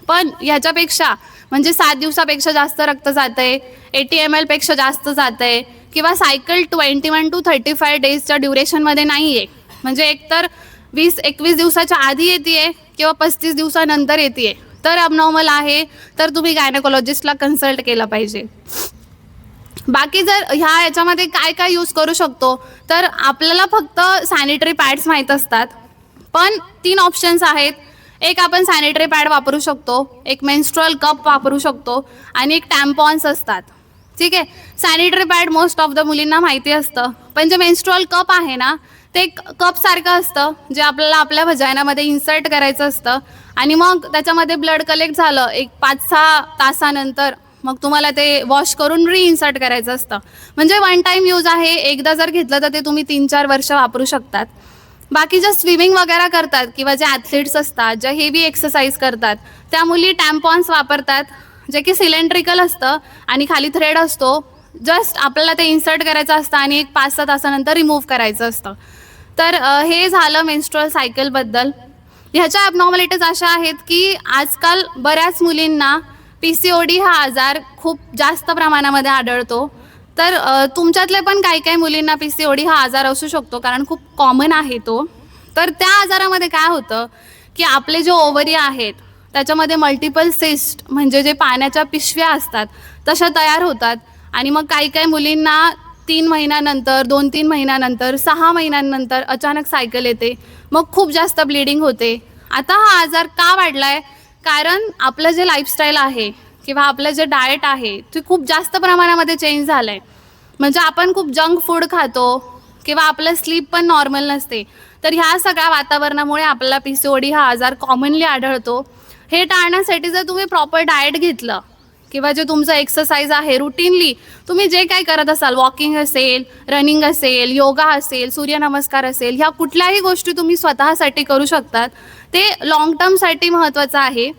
पण ह्याच्यापेक्षा म्हणजे 7 दिवसापेक्षा जास्त रक्त जातं आहे, 80 ml पेक्षा जास्त जातं आहे किंवा सायकल 21 to 35 डेजच्या ड्युरेशनमध्ये नाही आहे, म्हणजे एकतर 20-21 दिवसाच्या आधी येते आहे किंवा 35 दिवसानंतर येते आहे, तर अबनॉर्मल आहे. तर तुम्ही गायनेकोलॉजिस्टला कन्सल्ट केलं पाहिजे. बाकी जर याच्यामध्ये काय काय यूज करू शकतो, तर आपल्याला फक्त सॅनिटरी पॅड्स माहीत असतात. पण 3 ऑप्शन्स आहेत. एक आपण सॅनिटरी पॅड वापरू शकतो, एक मेन्स्ट्रुअल कप वापरू शकतो आणि एक टॅम्पॉन्स असतात. ठीक आहे. Sanitary pad most of the मुलींना माहिती असतं, पण जे मेन्स्ट्रुअल कप आहे ना, ते एक कपसारखं असतं जे आपल्याला आपल्या व्हजायनामध्ये इन्सर्ट करायचं असतं आणि मग त्याच्यामध्ये ब्लड कलेक्ट झालं एक 5-6 तासानंतर मग तुम्हाला ते वॉश करून रिइन्सर्ट करायचं असतं. म्हणजे वन टाईम यूज आहे. एकदा जर घेतलं तर ते तुम्ही 3-4 वर्ष वापरू शकतात. बाकी ज्या स्विमिंग वगैरे करतात किंवा जे ॲथलीट्स असतात, ज्या हेवी एक्सरसाइज करतात, त्या मुली टॅम्पॉन्स वापरतात, जे की सिलेंड्रिकल असतं आणि खाली थ्रेड असतो. जस्ट आपल्याला ते इन्सर्ट करायचं असतं आणि एक 5-6 तासानंतर रिमूव्ह करायचं असतं. तर हे झालं मेन्स्ट्रुअल सायकलबद्दल. ह्याच्या ॲबनॉर्मॅलिटीज अशा आहेत की आजकाल बऱ्याच मुलींना PCOD हा आजार खूप जास्त प्रमाणामध्ये आढळतो. तर तुमच्यातले पण काही मुलींना PCOD हा आजार असू शकतो, कारण खूप कॉमन आहे तो. तर त्या आजारामध्ये काय होतं की आपले जे ओव्हरी आहेत त्याच्यामध्ये मल्टिपल सिस्ट म्हणजे जे पाण्याच्या पिशव्या असतात तशा तयार होतात आणि मग काही मुलींना 3 महिन्यानंतर, 2-3 महिन्यानंतर, 6 महिन्यांनंतर अचानक सायकल येते, मग खूप जास्त ब्लिडिंग होते. आता हा आजार का वाढला आहे? कारण आपलं जे लाईफस्टाईल आहे किंवा आपलं जे डाएट आहे ते खूप जास्त प्रमाणामध्ये चेंज झालं आहे. म्हणजे आपण खूप जंक फूड खातो किंवा आपलं स्लीप पण नॉर्मल नसते. तर ह्या सगळ्या वातावरणामुळे आपल्याला PCOD हा आजार कॉमनली आढळतो. हे टाळण्यासाठी जर तुम्ही प्रॉपर डाएट घेतलं किंवा जे तुमचं एक्सरसाइज आहे रुटीनली तुम्ही जे काही करत असाल, वॉकिंग असेल, रनिंग असेल, योगा असेल, सूर्यनमस्कार असेल, ह्या कुठल्याही गोष्टी तुम्ही स्वतःसाठी करू शकतात. ते लाँग टर्मसाठी महत्त्वाचं आहे.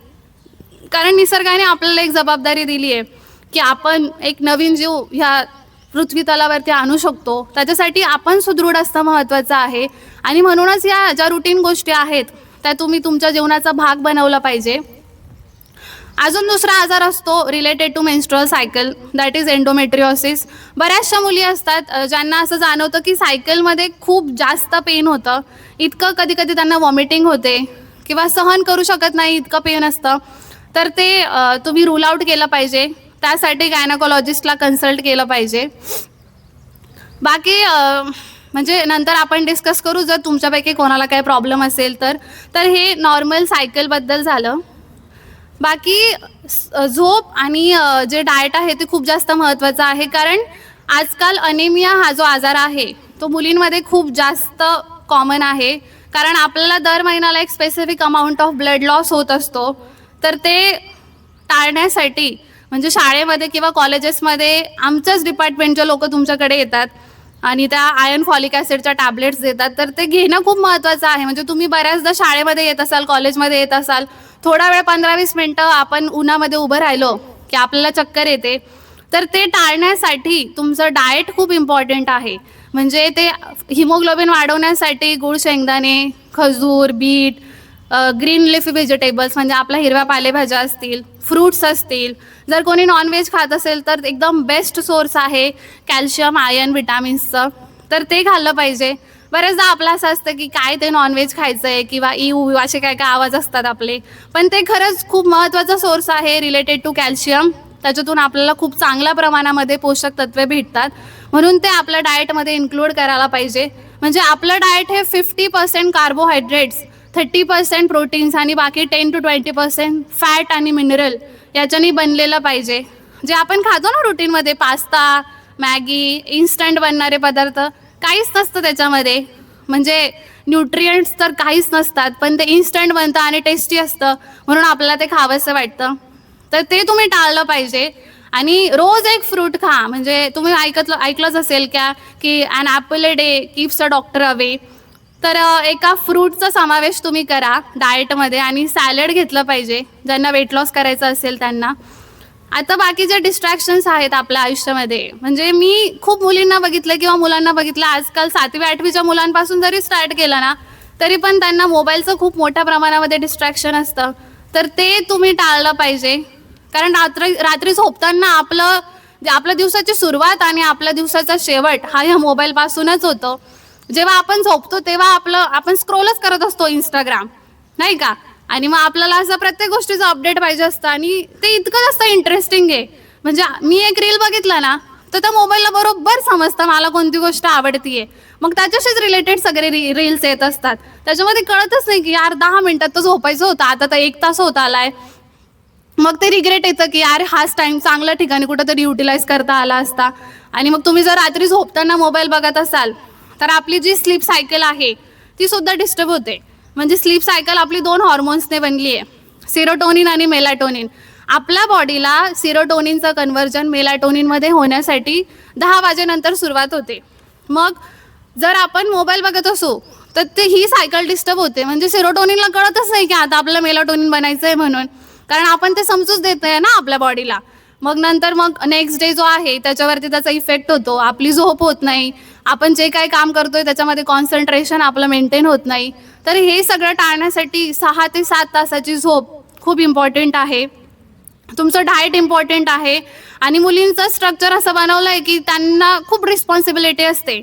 कारण निसर्गाने आपल्याला एक जबाबदारी दिली आहे की आपण एक नवीन जीव ह्या पृथ्वी तलावरती आणू शकतो. त्याच्यासाठी आपण सुदृढ असणं महत्त्वाचं आहे आणि म्हणूनच या ज्या रुटीन गोष्टी आहेत त्या तुम्ही तुमच्या जीवनाचा भाग बनवला पाहिजे. अजून दुसरा आजार असतो related to menstrual cycle, that is endometriosis. बऱ्याचशा मुली असतात ज्यांना असं जाणवतं की सायकलमध्ये खूप जास्त पेन होतं, इतकं कधी त्यांना वॉमिटिंग होते किंवा सहन करू शकत नाही, इतकं पेन असतं. तर ते तुम्ही रूल आउट केलं पाहिजे. त्यासाठी गायनेकोलॉजिस्टला कन्सल्ट केलं पाहिजे. बाकी म्हणजे नंतर आपण डिस्कस करू जर तुमच्यापैकी कोणाला काही प्रॉब्लेम असेल तर हे नॉर्मल सायकलबद्दल झालं. बाकी झोप आणि जे डाएट आहे ते खूप जास्त महत्त्वाचं आहे, कारण आजकाल अनेमिया हा जो आजार आहे तो मुलींमध्ये खूप जास्त कॉमन आहे. कारण आपल्याला दर महिन्याला एक specific amount of blood loss होत असतो. तर ते टाळण्यासाठी म्हणजे शाळेमध्ये किंवा कॉलेजेसमध्ये आमच्याच डिपार्टमेंटचे लोक तुमच्याकडे येतात आणि त्या आयर्न फॉलिक ॲसिडच्या टॅबलेट्स देतात. तर ते घेणं खूप महत्त्वाचं आहे. म्हणजे तुम्ही बऱ्याचदा शाळेमध्ये येत असाल, कॉलेजमध्ये येत असाल, थोडा वेळ 15-20 मिनटं आपण उन्हामध्ये उभं राहिलो की आपल्याला चक्कर येते. तर ते टाळण्यासाठी तुमचं डाएट खूप इम्पॉर्टंट आहे. म्हणजे ते हिमोग्लोबिन वाढवण्यासाठी गुळ शेंगदाणे, खजूर, बीट, ग्रीन लिफी व्हेजिटेबल्स म्हणजे आपल्या हिरव्या पालेभाज्या असतील, फ्रूट्स असतील. जर कोणी नॉनव्हेज खात असेल तर एकदम बेस्ट सोर्स आहे कॅल्शियम, आयर्न, विटॅमिन्सचं. तर ते खाल्लं पाहिजे. बरेचदा आपलं असं असतं की काय ते नॉनव्हेज खायचं आहे किंवा इऊ असे काय काय आवाज असतात आपले, पण ते खरंच खूप महत्त्वाचा सोर्स आहे रिलेटेड टू कॅल्शियम. त्याच्यातून आपल्याला खूप चांगल्या प्रमाणामध्ये पोषक तत्वे भेटतात, म्हणून ते आपल्या डाएटमध्ये इन्क्लूड करायला पाहिजे. म्हणजे आपलं डाएट हे 50% कार्बोहायड्रेट्स, 30% प्रोटीन्स आणि बाकी 10 to 20% फॅट आणि मिनरल याच्यानी बनलेलं पाहिजे. जे आपण खातो ना रुटीनमध्ये, पास्ता, मॅगी, इन्स्टंट बनणारे पदार्थ, काहीच नसतं त्याच्यामध्ये. म्हणजे न्यूट्रियंट्स तर काहीच नसतात, पण ते इन्स्टंट बनतं आणि टेस्टी असतं म्हणून आपल्याला ते खावंसं वाटतं. तर ते तुम्ही टाळलं पाहिजे. आणि रोज एक फ्रूट खा. म्हणजे तुम्ही ऐकलंच असेल की an apple a day keeps a doctor away. तर एका फ्रूटचा समावेश तुम्ही करा डाएटमध्ये आणि सॅलड घेतलं पाहिजे ज्यांना वेट लॉस करायचं असेल त्यांना. आता बाकीचे डिस्ट्रॅक्शन्स आहेत आपल्या आयुष्यामध्ये. म्हणजे मी खूप मुलींना बघितलं किंवा मुलांना बघितलं, आजकाल 7वी-8वीच्या मुलांपासून जरी स्टार्ट केलं ना तरी पण त्यांना मोबाईलचं खूप मोठ्या प्रमाणामध्ये डिस्ट्रॅक्शन असतं. तर ते तुम्ही टाळलं पाहिजे. कारण रात्री झोपताना आपल्या दिवसाची सुरुवात आणि आपल्या दिवसाचा शेवट हा या मोबाईलपासूनच होतो. जेव्हा आपण झोपतो तेव्हा आपण स्क्रोलच करत असतो इंस्टाग्राम, नाही का? आणि मग आपल्याला असं प्रत्येक गोष्टीचं अपडेट पाहिजे असतं आणि ते इतकं जास्त इंटरेस्टिंग आहे. म्हणजे मी एक रील बघितला ना तर त्या मोबाईलला बरोबर समजतं मला कोणती गोष्ट आवडतीये. मग त्याच्याशीच रिलेटेड सगळे रील्स येत असतात. त्याच्यामध्ये कळतच नाही की यार 10 मिनिटात तर झोपायचं होतं, आता तर 1 तास होत आलाय. मग ते रिग्रेट येतं की यार हाच टाईम चांगल्या ठिकाणी कुठंतरी युटिलाइज करता आला असता. आणि मग तुम्ही जर रात्री झोपताना मोबाईल बघत असाल तर आपली जी स्लीप सायकल आहे ती सुद्धा डिस्टर्ब होते. म्हणजे स्लीप सायकल आपली 2 हॉर्मोन्सने बनली आहे, सेरोटोनिन आणि मेलॅटोनिन. आपल्या बॉडीला सेरोटोनिनचं कन्व्हर्जन मेलॅटोनिनमध्ये होण्यासाठी 10 वाजेनंतर सुरुवात होते. मग जर आपण मोबाईल बघत असू तर ही सायकल डिस्टर्ब होते. म्हणजे सेरोटोनिनला कळतच नाही की आता आपल्याला मेलॅटोनिन बनायचं आहे म्हणून, कारण आपण ते समजूच देत नाही ना आपल्या बॉडीला. मग नंतर नेक्स्ट डे जो आहे त्याच्यावरती त्याचा इफेक्ट होतो. आपली झोप होत नाही, आपण जे काही काम करतोय त्याच्यामध्ये कॉन्सन्ट्रेशन आपलं मेंटेन होत नाही. तर हे सगळं टाळण्यासाठी 6 ते 7 तासाची झोप खूप इम्पॉर्टंट आहे. तुमचं डाएट इम्पॉर्टंट आहे. आणि मुलींचं स्ट्रक्चर असं बनवलं आहे की त्यांना खूप रिस्पॉन्सिबिलिटी असते.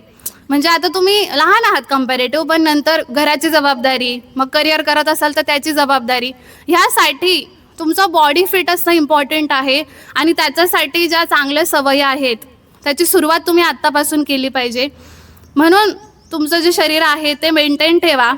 म्हणजे आता तुम्ही लहान आहात कम्पॅरेटिव्ह, पण नंतर घराची जबाबदारी, मग करिअर करत असाल तर त्याची जबाबदारी. ह्यासाठी तुमचं बॉडी फिट असणं इम्पॉर्टंट आहे. आणि त्याच्यासाठी ज्या चांगल्या सवयी आहेत त्याची सुरुवात तुम्ही आत्तापासून केली पाहिजे. म्हणून तुमचं जे शरीर आहे ते मेंटेन ठेवा.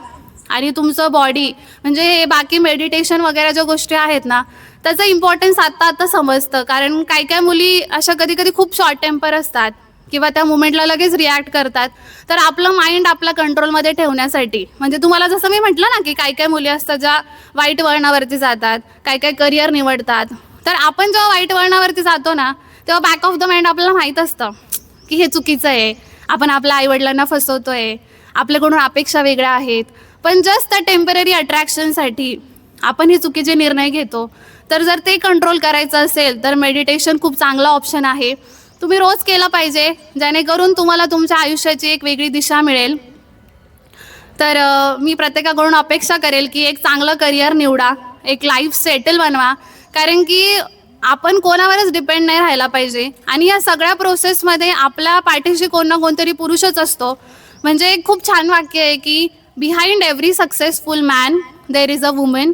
आणि तुमचं बॉडी म्हणजे हे बाकी मेडिटेशन वगैरे ज्या गोष्टी आहेत ना त्याचं इम्पॉर्टन्स आत्ता समजतं. कारण काही मुली अशा कधी खूप शॉर्ट टेम्पर असतात किंवा त्या मुमेंटला लगेच रिॲक्ट करतात. तर आपलं माइंड आपल्या कंट्रोलमध्ये ठेवण्यासाठी, म्हणजे तुम्हाला जसं मी म्हटलं ना की काही मुली असतात ज्या वाईट वळणावरती जातात, काही करिअर निवडतात. तर आपण जेव्हा वाईट वळणावरती जातो ना तेव्हा बॅक ऑफ द माइंड आपल्याला माहीत असतं की हे चुकीचं आहे, आपण आपल्या आईवडिलांना फसवतोय, आपल्याकडून अपेक्षा वेगळ्या आहेत. पण जस्ट त्या टेम्पररी अट्रॅक्शनसाठी आपण हे चुकीचे निर्णय घेतो. तर जर ते कंट्रोल करायचं असेल तर मेडिटेशन खूप चांगला ऑप्शन आहे. तुम्ही रोज केलं पाहिजे, जेणेकरून तुम्हाला तुमच्या आयुष्याची एक वेगळी दिशा मिळेल. तर मी प्रत्येकाकडून अपेक्षा करेल की एक चांगलं करिअर निवडा, एक लाईफ सेटल बनवा. कारण की आपण कोणावरच डिपेंड नाही राहायला पाहिजे. आणि या सगळ्या प्रोसेसमध्ये आपल्या पाठीशी कोण ना कोणतरी पुरुषच असतो. म्हणजे एक खूप छान वाक्य आहे की behind every successful man there is a woman.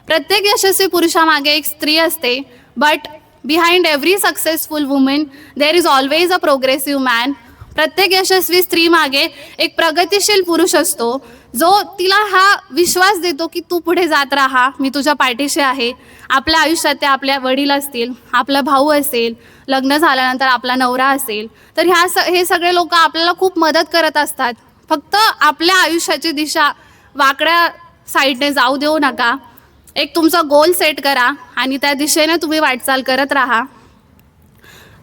प्रत्येक यशस्वी पुरुषामागे एक स्त्री असते. But behind every successful woman there is always a progressive man. प्रत्येक यशस्वी स्त्री मागे एक प्रगतिशील पुरुष असतो, जो तिला हा विश्वास देतो की तू पुढे जात राहा, मी तुझ्या पाठीशी आहे. आपल्या आयुष्यात ते आपल्या वडील असतील, आपला भाऊ असेल, लग्न झाल्यानंतर आपला नवरा असेल, तर हे सगळे लोक आपल्याला खूप मदत करत असतात. फक्त आपल्या आयुष्याची दिशा वाकड्या साईडने जाऊ देऊ नका. एक तुमचा गोल सेट करा आणि त्या दिशेने तुम्ही वाटचाल करत राहा.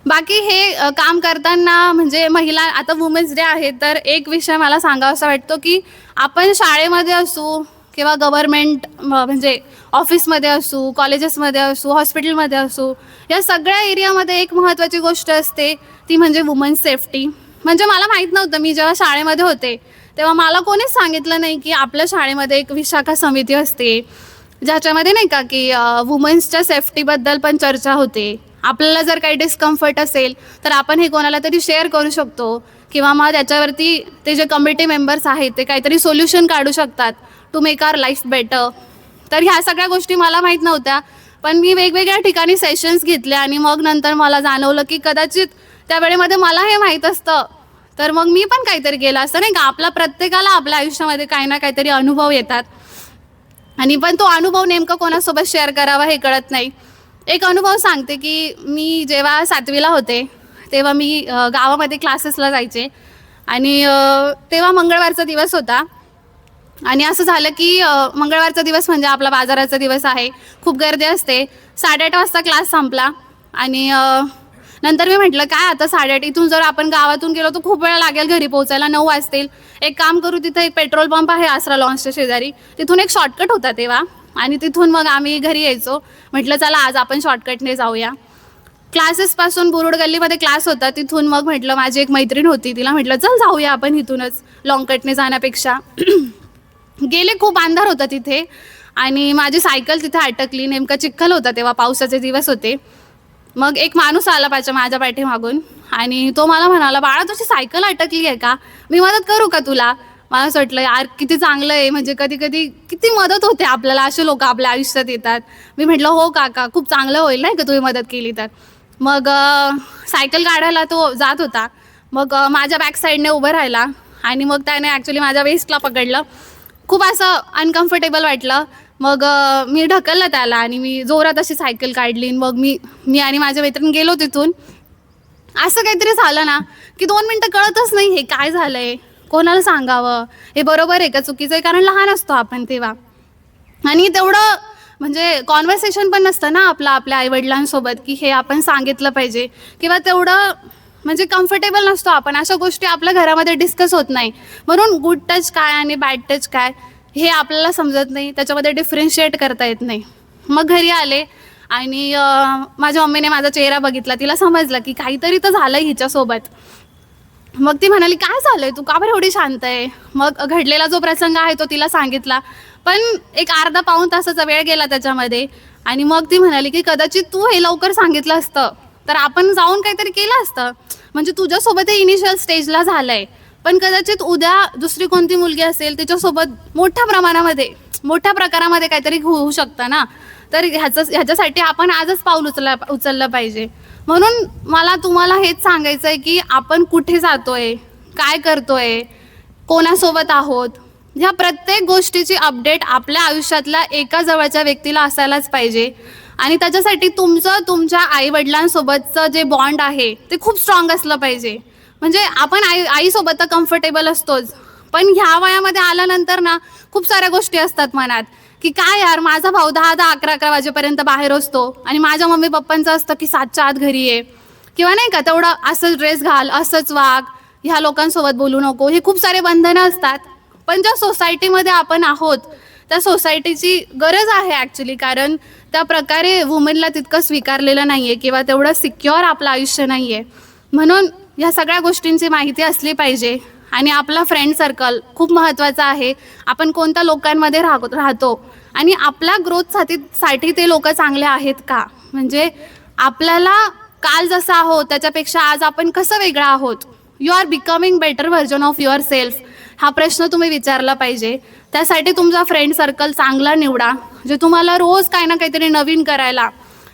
बाकी हे काम करताना म्हणजे महिला, आता वुमेन्स डे आहे, तर एक विषय मला सांगावासा वाटतो की आपण शाळेमध्ये असू किंवा गव्हर्मेंट म्हणजे ऑफिसमध्ये असू, कॉलेजेसमध्ये असू, हॉस्पिटलमध्ये असू, या सगळ्या एरियामध्ये एक महत्त्वाची गोष्ट असते, ती म्हणजे वुमन्स सेफ्टी. म्हणजे मला माहीत नव्हतं, मी जेव्हा शाळेमध्ये होते तेव्हा मला कोणीच सांगितलं नाही की आपल्या शाळेमध्ये एक विशाखा समिती असते, ज्याच्यामध्ये नाही का की वुमन्सच्या सेफ्टीबद्दल पण चर्चा होते. आपल्याला जर काही डिस्कम्फर्ट असेल तर आपण हे कोणाला तरी शेअर करू शकतो, किंवा मग त्याच्यावरती ते जे कमिटी मेंबर्स आहेत ते काहीतरी सोल्युशन काढू शकतात to make our life better. तर ह्या सगळ्या गोष्टी मला माहीत नव्हत्या, पण मी वेगवेगळ्या ठिकाणी सेशन्स घेतले आणि मग नंतर मला जाणवलं की कदाचित त्या वेळेमध्ये मला हे माहीत असतं तर मग मी पण काहीतरी केलं असतं, नाही का. प्रत्येकाला आपल्या आयुष्यामध्ये काही ना काहीतरी अनुभव येतात आणि पण तो अनुभव नेमका कोणासोबत शेअर करावा हे कळत नाही. एक अनुभव सांगते की मी जेव्हा 7वीला होते तेव्हा मी गावामध्ये क्लासेसला जायचे आणि तेव्हा मंगळवारचा दिवस होता आणि असं झालं की मंगळवारचा दिवस म्हणजे आपला बाजाराचा दिवस आहे, खूप गर्दी असते. 8:30 वाजता क्लास संपला आणि नंतर मी म्हटलं काय आता 8:30, इथून जर आपण गावातून गेलो तर खूप वेळ लागेल घरी पोहोचायला, 9 वाजतील. एक काम करू, तिथं एक पेट्रोल पंप आहे आसरा लॉन्चच्या शेजारी, तिथून एक शॉर्टकट होता तेव्हा आणि तिथून मग आम्ही घरी यायचो. म्हटलं चला आज आपण शॉर्टकटने जाऊया. क्लासेसपासून बुरुड गल्लीमध्ये क्लास होता, तिथून मग म्हटलं माझी एक मैत्रीण होती, तिला म्हटलं चल जाऊया आपण इथूनच, लॉंगकटने जाण्यापेक्षा. गेले, खूप अंधार होता तिथे आणि माझी सायकल तिथे अटकली. नेमका चिखल होता तेव्हा, पावसाचे दिवस होते. मग एक माणूस आला माझ्या पाठीमागून आणि तो मला म्हणाला, बाळा तुझी सायकल अटकली आहे का, मी मदत करू का तुला. मला असं वाटलं यार किती चांगलं आहे, म्हणजे कधी कधी किती मदत होते आपल्याला, असे लोक आपल्या आयुष्यात येतात. मी म्हटलं हो काका, खूप चांगलं होईल नाही का तुम्ही मदत केली तर. मग सायकल काढायला तो जात होता, मग माझ्या बॅक साईडने उभं राहिला आणि मग त्याने ॲक्च्युली माझ्या वेस्टला पकडलं. खूप असं अनकम्फर्टेबल वाटलं. मग मी ढकललं त्याला आणि मी जोरात अशी सायकल काढली. मग मी आणि माझ्या मैत्रीण गेलो तिथून. असं काहीतरी झालं ना की 2 मिनटं कळतच नाही हे काय झालं आहे, कोणाला सांगावं, हे बरोबर आहे का चुकीचं आहे, कारण लहान असतो आपण तेव्हा. आणि तेवढं म्हणजे कॉन्व्हर्सेशन पण नसतं ना आपल्या आईवडिलांसोबत की हे आपण सांगितलं पाहिजे, किंवा तेवढं म्हणजे कम्फर्टेबल नसतो आपण, अशा गोष्टी आपल्या घरामध्ये डिस्कस होत नाही. म्हणून गुड टच काय आणि बॅड टच काय हे आपल्याला समजत नाही, त्याच्यामध्ये डिफरन्शिएट करता येत नाही. मग घरी आले आणि माझ्या मम्मीने माझा चेहरा बघितला, तिला समजलं की काहीतरी तर झालं हिच्यासोबत. मग ती म्हणाली काय झालंय, तू का बरं एवढी शांत आहे. मग घडलेला जो प्रसंग आहे तो तिला सांगितला, पण एक अर्धा पाऊण तासाचा वेळ गेला त्याच्यामध्ये. आणि मग ती म्हणाली की कदाचित तू हे लवकर सांगितलं असतं तर आपण जाऊन काहीतरी केलं असतं, म्हणजे तुझ्यासोबत हे इनिशियल स्टेजला झालं आहे, पण कदाचित उद्या दुसरी कोणती मुलगी असेल तिच्यासोबत मोठ्या प्रकारामध्ये काहीतरी होऊ शकतं ना. तर ह्याच्यासाठी आपण आजच पाऊल उचललं पाहिजे. म्हणून मला तुम्हाला हेच सांगायचं आहे की आपण कुठे जातोय, काय करतोय, कोणासोबत आहोत, ह्या प्रत्येक गोष्टीची अपडेट आपल्या आयुष्यातल्या एका जवळच्या व्यक्तीला असायलाच पाहिजे. आणि त्याच्यासाठी तुमच्या आईवडिलांसोबतचं जे बॉन्ड आहे ते खूप स्ट्रॉंग असलं पाहिजे. म्हणजे आपण आईसोबत तर कम्फर्टेबल असतोच, पण ह्या वयामध्ये आल्यानंतर ना खूप साऱ्या गोष्टी असतात मनात की काय यार, माझा भाऊ 10-10, 11-11 वाजेपर्यंत बाहेर असतो आणि माझ्या मम्मी पप्पांचं असतं की 7च्या आत घरी आहे, किंवा नाही का तेवढं असंच ड्रेस घाल, असंच वाग, ह्या लोकांसोबत बोलू नको, हे खूप सारे बंधनं असतात. पण ज्या सोसायटीमध्ये आपण आहोत त्या सोसायटीची गरज आहे ॲक्च्युली, कारण त्या प्रकारे वुमेनला तितकं स्वीकारलेलं नाही आहे किंवा तेवढं सिक्युअर आपलं आयुष्य नाही आहे. म्हणून ह्या सगळ्या गोष्टींची माहिती असली पाहिजे. आणि आपला फ्रेंड सर्कल खूप महत्त्वाचा आहे. आपण कोणत्या लोकांमध्ये राहतो आणि आपल्या ग्रोथसाठी ते लोक चांगले आहेत का, म्हणजे आपल्याला काल जसं आहोत त्याच्यापेक्षा आज आपण कसं वेगळं आहोत, you are becoming better version of your self, हा प्रश्न तुम्ही विचारला पाहिजे. त्यासाठी तुमचा फ्रेंड सर्कल चांगला निवडा, जे तुम्हाला रोज काही ना काहीतरी नवीन करायला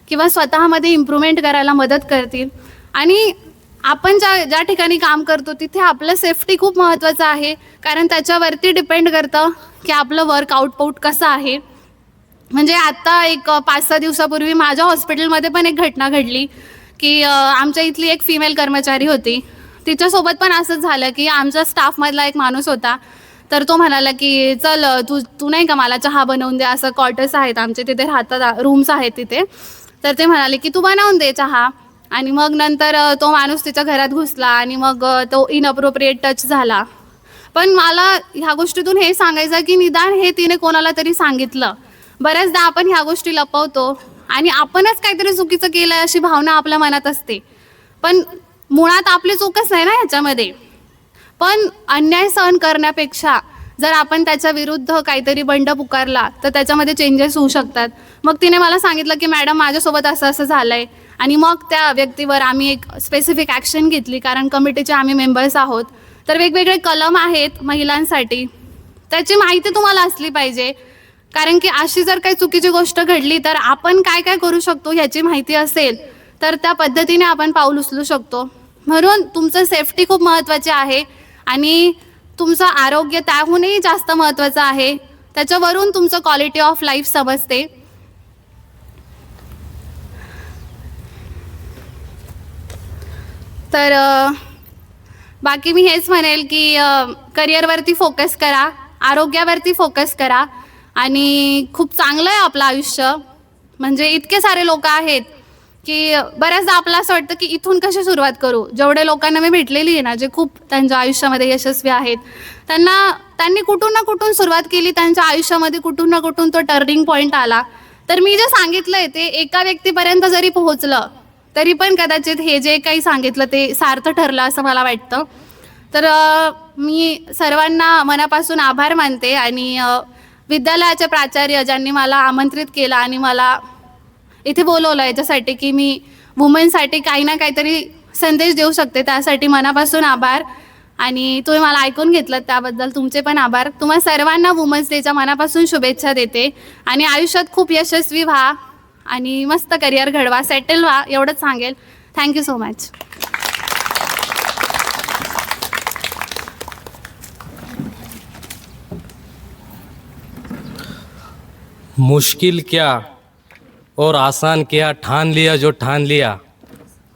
किंवा स्वतःमध्ये इम्प्रूव्हमेंट करायला मदत करतील. आणि आपण ज्या ठिकाणी काम करतो तिथे आपलं सेफ्टी खूप महत्त्वाचं आहे, कारण त्याच्यावरती डिपेंड करतं की आपलं वर्क आउटपुट कसं आहे. म्हणजे आत्ता एक 5-6 दिवसापूर्वी माझ्या हॉस्पिटलमध्ये पण एक घटना घडली की आमच्या इथली एक फिमेल कर्मचारी होती. तिच्यासोबत पण असंच झालं की आमच्या स्टाफमधला एक माणूस होता, तर तो म्हणाला की चल तू नाही का मला चहा बनवून दे. असं क्वार्टर्स आहेत आमचे तिथे राहतात, रूम्स आहेत तिथे. तर ते म्हणाले की तू बनवून दे चहा. आणि मग नंतर तो माणूस तिच्या घरात घुसला आणि मग तो इनअप्रोप्रिएट टच झाला. पण मला ह्या गोष्टीतून हे सांगायचं की निदान हे तिने कोणाला तरी सांगितलं. बऱ्याचदा आपण ह्या गोष्टी लपवतो आणि आपणच काहीतरी चुकीचं केलं आहे अशी भावना आपल्या मनात असते, पण मुळात आपली चूकच आहे ना ह्याच्यामध्ये. पण अन्याय सहन करण्यापेक्षा जर आपण त्याच्या विरुद्ध काहीतरी बंड पुकारला तर त्याच्यामध्ये चेंजेस होऊ शकतात. मग तिने मला सांगितलं की मॅडम माझ्यासोबत असं असं झालं आहे. आणि मग त्या व्यक्तीवर आम्ही एक स्पेसिफिक ॲक्शन घेतली, कारण कमिटीचे आम्ही मेंबर्स आहोत. तर वेगवेगळे कलम आहेत महिलांसाठी, त्याची माहिती तुम्हाला असली पाहिजे. कारण की अशी जर काही चुकीची गोष्ट घडली तर आपण काय काय करू शकतो ह्याची माहिती असेल तर त्या पद्धतीने आपण पाऊल उचलू शकतो. म्हणून तुमचं सेफ्टी खूप महत्त्वाची आहे आणि तुमचं आरोग्य त्याहूनही जास्त महत्त्वाचं आहे. त्याच्यावरून तुमचं क्वालिटी ऑफ लाईफ समजते. तर बाकी मी हेच म्हणेल की करिअरवरती फोकस करा, आरोग्यावरती फोकस करा आणि खूप चांगलं आहे आपलं आयुष्य. म्हणजे इतके सारे लोक आहेत की बऱ्याचदा आपलं असं वाटतं की इथून कशी सुरुवात करू. जेवढे लोकांना मी भेटलेली आहे ना, जे खूप त्यांच्या आयुष्यामध्ये यशस्वी आहेत, त्यांनी कुठून ना कुठून सुरुवात केली, त्यांच्या आयुष्यामध्ये कुठून ना कुठून तो टर्निंग पॉईंट आला. तर मी जे सांगितलं आहे ते एका व्यक्तीपर्यंत जरी पोहोचलं तरी पण कदाचित हे जे काही सांगितलं ते सार्थ ठरलं असं मला वाटतं. तर मी सर्वांना मनापासून आभार मानते आणि विद्यालयाचे प्राचार्य ज्यांनी मला आमंत्रित केलं आणि मला इथे बोलवलं याच्यासाठी की मी वुमेनसाठी काही ना काहीतरी संदेश देऊ शकते, त्यासाठी मनापासून आभार. आणि तुम्ही मला ऐकून घेतलं त्याबद्दल तुमचे पण आभार. तुम्हा सर्वांना वुमन्स डेच्या मनापासून शुभेच्छा देते आणि आयुष्यात खूप यशस्वी व्हा आणि मस्त करिअर घडवा, सेटल व्हा, एवढंच सांगेल. Thank you so much. मुश्किल क्या और आसान क्या, ठान लिया जो ठान लिया,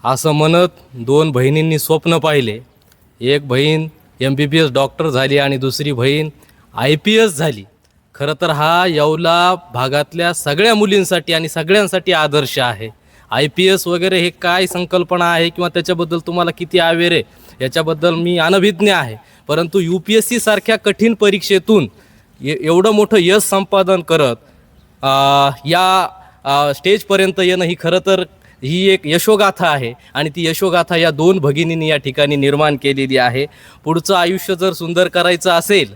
असं म्हणत 2 बहिणींनी स्वप्न पाहिले. एक बहीण MBBS डॉक्टर झाली आणि दुसरी बहीण IPS झाली. खरं तर हा येवला भागातल्या सगळ्या मुलींसाठी आणि सगळ्यांसाठी आदर्श आहे. IPS वगैरे हे काय संकल्पना आहे किंवा त्याच्याबद्दल तुम्हाला किती आवेर आहे याच्याबद्दल मी अनभिज्ञ आहे, परंतु UPSC सारख्या कठीण परीक्षेतून एवढं मोठं यश संपादन करत या स्टेजपर्यंत येणं ही खरं तर ही एक यशोगाथा आहे आणि ती यशोगाथा या 2 भगिनींनी या ठिकाणी निर्माण केलेली आहे. पुढचं आयुष्य जर सुंदर करायचं असेल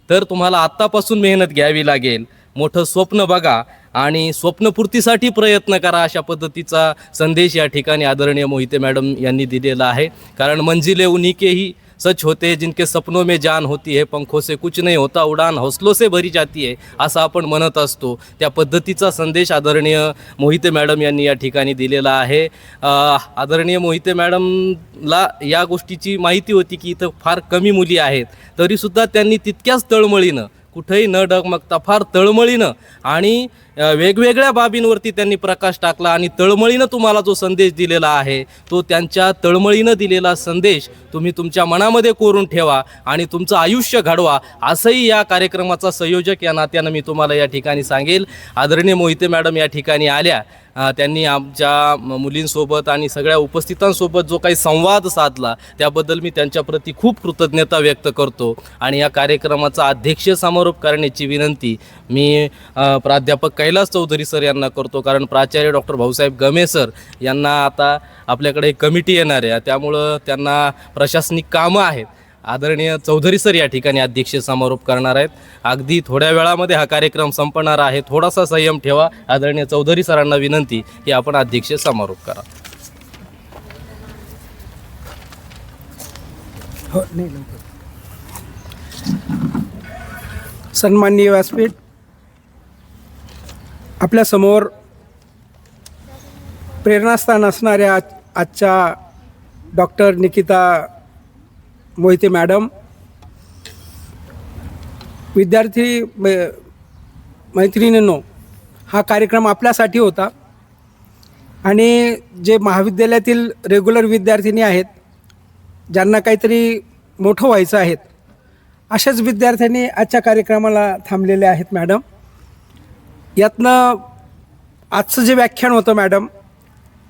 तर तुम्हाला आत्तापासून मेहनत घ्यावी लागेल. मोठं स्वप्न बघा आणि स्वप्नपूर्तीसाठी प्रयत्न करा, अशा पद्धतीचा संदेश या ठिकाणी आदरणीय मोहिते मॅडम यांनी दिलेला आहे. कारण मंजिले उन्हीं के ही सच होते जिनके सपनों में जान होती है, पंखों से कुछ नहीं होता, उडान हौसलों से भरी जाती है, असं आपण म्हणत असतो. त्या पद्धतीचा संदेश आदरणीय मोहिते मॅडम यांनी या ठिकाणी दिलेला आहे. आदरणीय मोहिते मॅडमला या गोष्टीची माहिती होती की इथं फार कमी मुली आहेत, तरीसुद्धा त्यांनी तितक्याच तळमळीनं, कुठेही न डगमगता फार तळमळीनं आणि वेगवेगळ्या बाबींवरती त्यांनी प्रकाश टाकला आणि तळमळीनं तुम्हाला जो संदेश दिलेला आहे तो त्यांच्या तळमळीनं दिलेला संदेश तुम्ही तुमच्या मनामध्ये कोरून ठेवा आणि तुमचं आयुष्य घडवा, असंही या कार्यक्रमाचा संयोजक या नात्यानं मी तुम्हाला या ठिकाणी सांगेल. आदरणीय मोहिते मॅडम या ठिकाणी आल्या, त्यांनी आमच्या मुलींसोबत आणि सगळ्या उपस्थितांसोबत जो काही संवाद साधला त्याबद्दल मी त्यांच्याप्रती खूप कृतज्ञता व्यक्त करतो. आणि या कार्यक्रमाचा अध्यक्ष समारोप करण्याची विनंती मी प्राध्यापक कैलास चौधरी सर यांना करतो, कारण प्राचार्य डॉक्टर भाऊसाहेब गमे सर यांना आता आपल्याकडे एक कमिटी येणार आहे, त्यामुळं त्यांना प्रशासनिक कामं आहेत. आदरणीय चौधरी सर या ठिकाणी अध्यक्ष समारोप करणार आहेत. अगदी थोड्या वेळामध्ये हा कार्यक्रम संपणार आहे, थोडासा संयम ठेवा. आदरणीय चौधरी सरांना विनंती की आपण अध्यक्ष समारोप करा. हो नाही लवकर. सन्माननीय व्यासपीठ, आपल्यासमोर प्रेरणास्थान असणाऱ्या आजच्या डॉक्टर निकिता मोहिते मॅडम, विद्यार्थी मैत्रिणींनो, हा कार्यक्रम आपल्यासाठी होता आणि जे महाविद्यालयातील रेग्युलर विद्यार्थिनी आहेत, ज्यांना काहीतरी मोठं व्हायचं आहेत, अशाच विद्यार्थ्यांनी आजच्या कार्यक्रमाला थांबलेले आहेत मॅडम. यातनं आजचं जे व्याख्यान होतं मॅडम,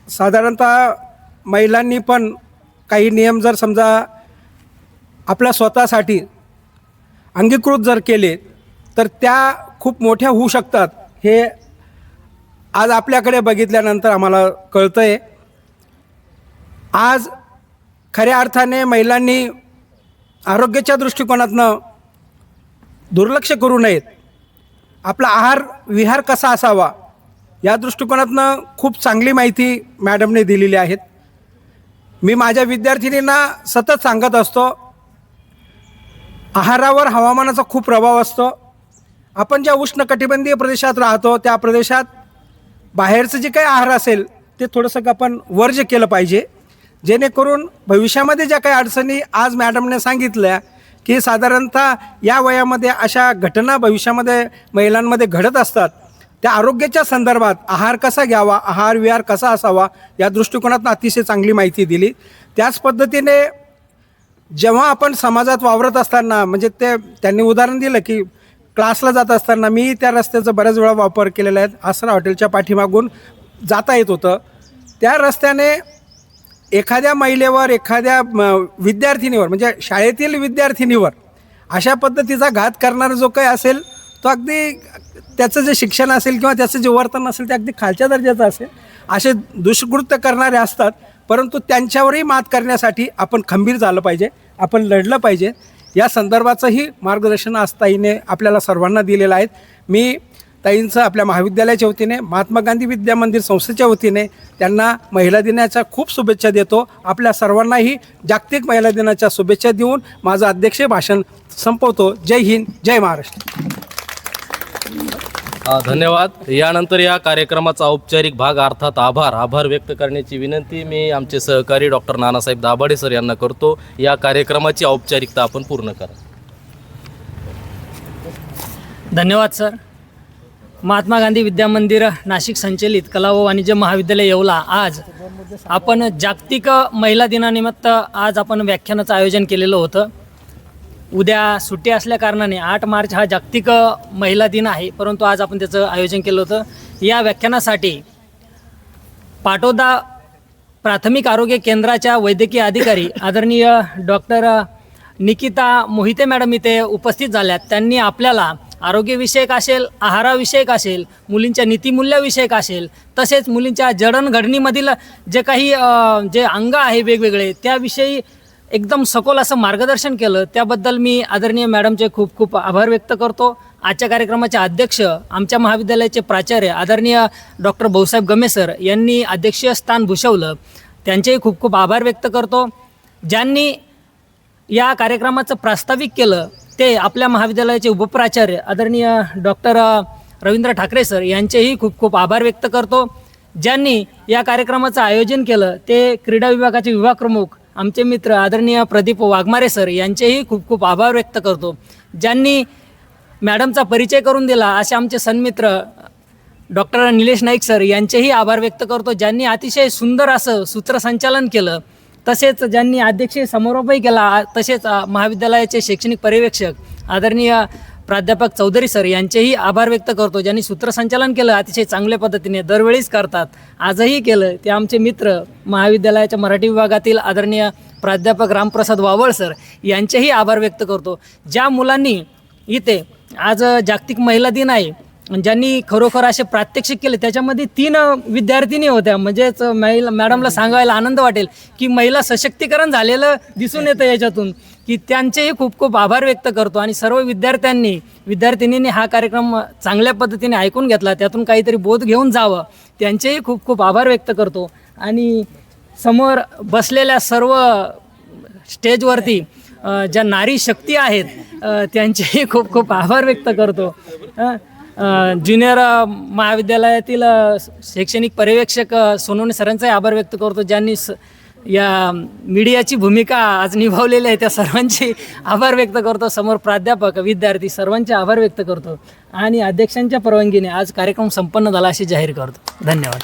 साधारणतः महिलांनी पण काही नियम जर समजा आपल्या स्वतःसाठी अंगीकृत जर केले तर त्या खूप मोठ्या होऊ शकतात, हे आज आपल्याकडे बघितल्यानंतर आम्हाला कळतं आहे. आज खऱ्या अर्थाने महिलांनी आरोग्याच्या दृष्टिकोनातनं दुर्लक्ष करू नयेत. आपला आहार विहार कसा असावा या दृष्टिकोनातनं खूप चांगली माहिती मॅडमने दिलेली आहेत. मी माझ्या विद्यार्थिनींना सतत सांगत असतो, आहारावर हवामानाचा खूप प्रभाव असतो. आपण ज्या उष्णकटिबंधीय प्रदेशात राहतो त्या प्रदेशात बाहेरचं जे काही आहार असेल ते थोडंसं आपण वर्ज्य केलं पाहिजे, जेणेकरून भविष्यामध्ये ज्या काही अडचणी आज मॅडमने सांगितल्या की साधारणतः या वयामध्ये अशा घटना भविष्यामध्ये महिलांमध्ये घडत असतात, त्या आरोग्याच्या संदर्भात आहार कसा घ्यावा, आहार विहार कसा असावा या दृष्टिकोनातून अतिशय चांगली माहिती दिली. त्याच पद्धतीने जेव्हा आपण समाजात वावरत असताना, म्हणजे त्यांनी उदाहरण दिलं की क्लासला जात असताना मी त्या रस्त्याचा बऱ्याच वेळा वापर केलेला आहे. आसरा हॉटेलच्या पाठीमागून जाता येत होतं. त्या रस्त्याने एखाद्या महिलेवर, एखाद्या विद्यार्थिनीवर, म्हणजे शाळेतील विद्यार्थिनीवर अशा पद्धतीचा घात करणारा जो काही असेल तो अगदी त्याचं जे शिक्षण असेल किंवा त्याचं जे वर्तन असेल ते अगदी खालच्या दर्जाचं असेल. असे दुष्कृत्य करणारे असतात, परंतु त्यांच्यावरही मात करण्यासाठी आपण खंबीर झालं पाहिजे, आपण लढलं पाहिजे. या संदर्भाचंही मार्गदर्शन आज ताईने आपल्याला सर्वांना दिलेलं आहे. मी ताईंचं आपल्या महाविद्यालयाच्या वतीने, महात्मा गांधी विद्या मंदिर संस्थेच्या वतीने त्यांना महिला दिनाच्या खूप शुभेच्छा देतो. आपल्या सर्वांनाही जागतिक महिला दिनाच्या शुभेच्छा देऊन माझं अध्यक्षीय भाषण संपवतो. जय हिंद, जय महाराष्ट्र. धन्यवाद. यानंतर या कार्यक्रमाचा औपचारिक भाग अर्थात आभार व्यक्त करण्याची विनंती मी आमचे सहकारी डॉक्टर नानासाहेब दाभाडे सर यांना करतो. या कार्यक्रमाची औपचारिकता आपण पूर्ण करा. धन्यवाद सर. महात्मा गांधी विद्या मंदिर नाशिक संचलित कला व वाणिज्य महाविद्यालय येवला, आज आपण जागतिक महिला दिनानिमित्त आज आपण व्याख्यानाचं आयोजन केलेलं होतं. उद्या सुट्टी असल्या कारणाने 8 मार्च हा जागतिक महिला दिन आहे, परंतु आज आपण त्याचं आयोजन केलं होतं. या व्याख्यानासाठी पाटोदा प्राथमिक आरोग्य केंद्राच्या वैद्यकीय अधिकारी आदरणीय डॉक्टर निकिता मोहिते मॅडम इथे उपस्थित झाल्यात. त्यांनी आपल्याला आरोग्यविषयक असेल, आहाराविषयक असेल, मुलींच्या नीतिमूल्याविषयक असेल, तसेच मुलींच्या जडणघडणीमधील जे काही जे अंग आहे वेगवेगळे त्याविषयी एकदम सखोल असं मार्गदर्शन केलं. त्याबद्दल मी आदरणीय मॅडमचे खूप खूप आभार व्यक्त करतो. आजच्या कार्यक्रमाचे अध्यक्ष आमच्या महाविद्यालयाचे प्राचार्य आदरणीय डॉक्टर भाऊसाहेब गमे सर यांनी अध्यक्षीय स्थान भूषवलं, त्यांचेही खूप खूप आभार व्यक्त करतो. ज्यांनी या कार्यक्रमाचं प्रास्ताविक केलं ते आपल्या महाविद्यालयाचे उपप्राचार्य आदरणीय डॉक्टर रवींद्र ठाकरे सर यांचेही खूप खूप आभार व्यक्त करतो. ज्यांनी या कार्यक्रमाचं आयोजन केलं ते क्रीडा विभागाचे विभाग प्रमुख आमचे मित्र आदरणीय प्रदीप वाघमारे सर यांचेही खूप खूप आभार व्यक्त करतो. ज्यांनी मॅडमचा परिचय करून दिला असे आमचे सन्मित्र डॉक्टर निलेश नाईक सर यांचेही आभार व्यक्त करतो. ज्यांनी अतिशय सुंदर असं सूत्रसंचालन केलं, तसेच ज्यांनी अध्यक्षीय समारोपही केला, तसेच महाविद्यालयाचे शैक्षणिक पर्यवेक्षक आदरणीय प्राध्यापक चौधरी सर यांचेही आभार व्यक्त करतो. ज्यांनी सूत्रसंचालन केलं अतिशय चांगल्या पद्धतीने, दरवेळीच करतात, आजही केलं, ते आमचे मित्र महाविद्यालयाच्या मराठी विभागातील आदरणीय प्राध्यापक रामप्रसाद वावळ सर यांचेही आभार व्यक्त करतो. ज्या मुलांनी इथे आज जागतिक महिला दिन आहे, ज्यांनी खरोखर असे प्रात्यक्षिक केले, त्याच्यामध्ये 3 विद्यार्थिनी होत्या. म्हणजेच मॅडमला सांगायला आनंद वाटेल की महिला सशक्तीकरण झालेलं दिसून येतं याच्यातून, की त्यांचेही खूप खूप आभार व्यक्त करतो. आणि सर्व विद्यार्थिनींनी हा कार्यक्रम चांगल्या पद्धतीने ऐकून घेतला, त्यातून काहीतरी बोध घेऊन जावं, त्यांचेही खूप खूप आभार व्यक्त करतो. आणि समोर बसलेल्या सर्व स्टेजवरती ज्या नारी शक्ती आहेत त्यांचेही खूप खूप आभार व्यक्त करतो. ज्युनियर महाविद्यालयातील शैक्षणिक पर्यवेक्षक सोनवणे सरांचाही आभार व्यक्त करतो, ज्यांनी या मीडियाची भूमिका आज निभावलेली आहे त्या सर्वांचे आभार व्यक्त करतो. समोर प्राध्यापक, विद्यार्थी सर्वांचे आभार व्यक्त करतो आणि अध्यक्षांच्या परवानगीने आज कार्यक्रम संपन्न झाला असे जाहीर करतो. धन्यवाद.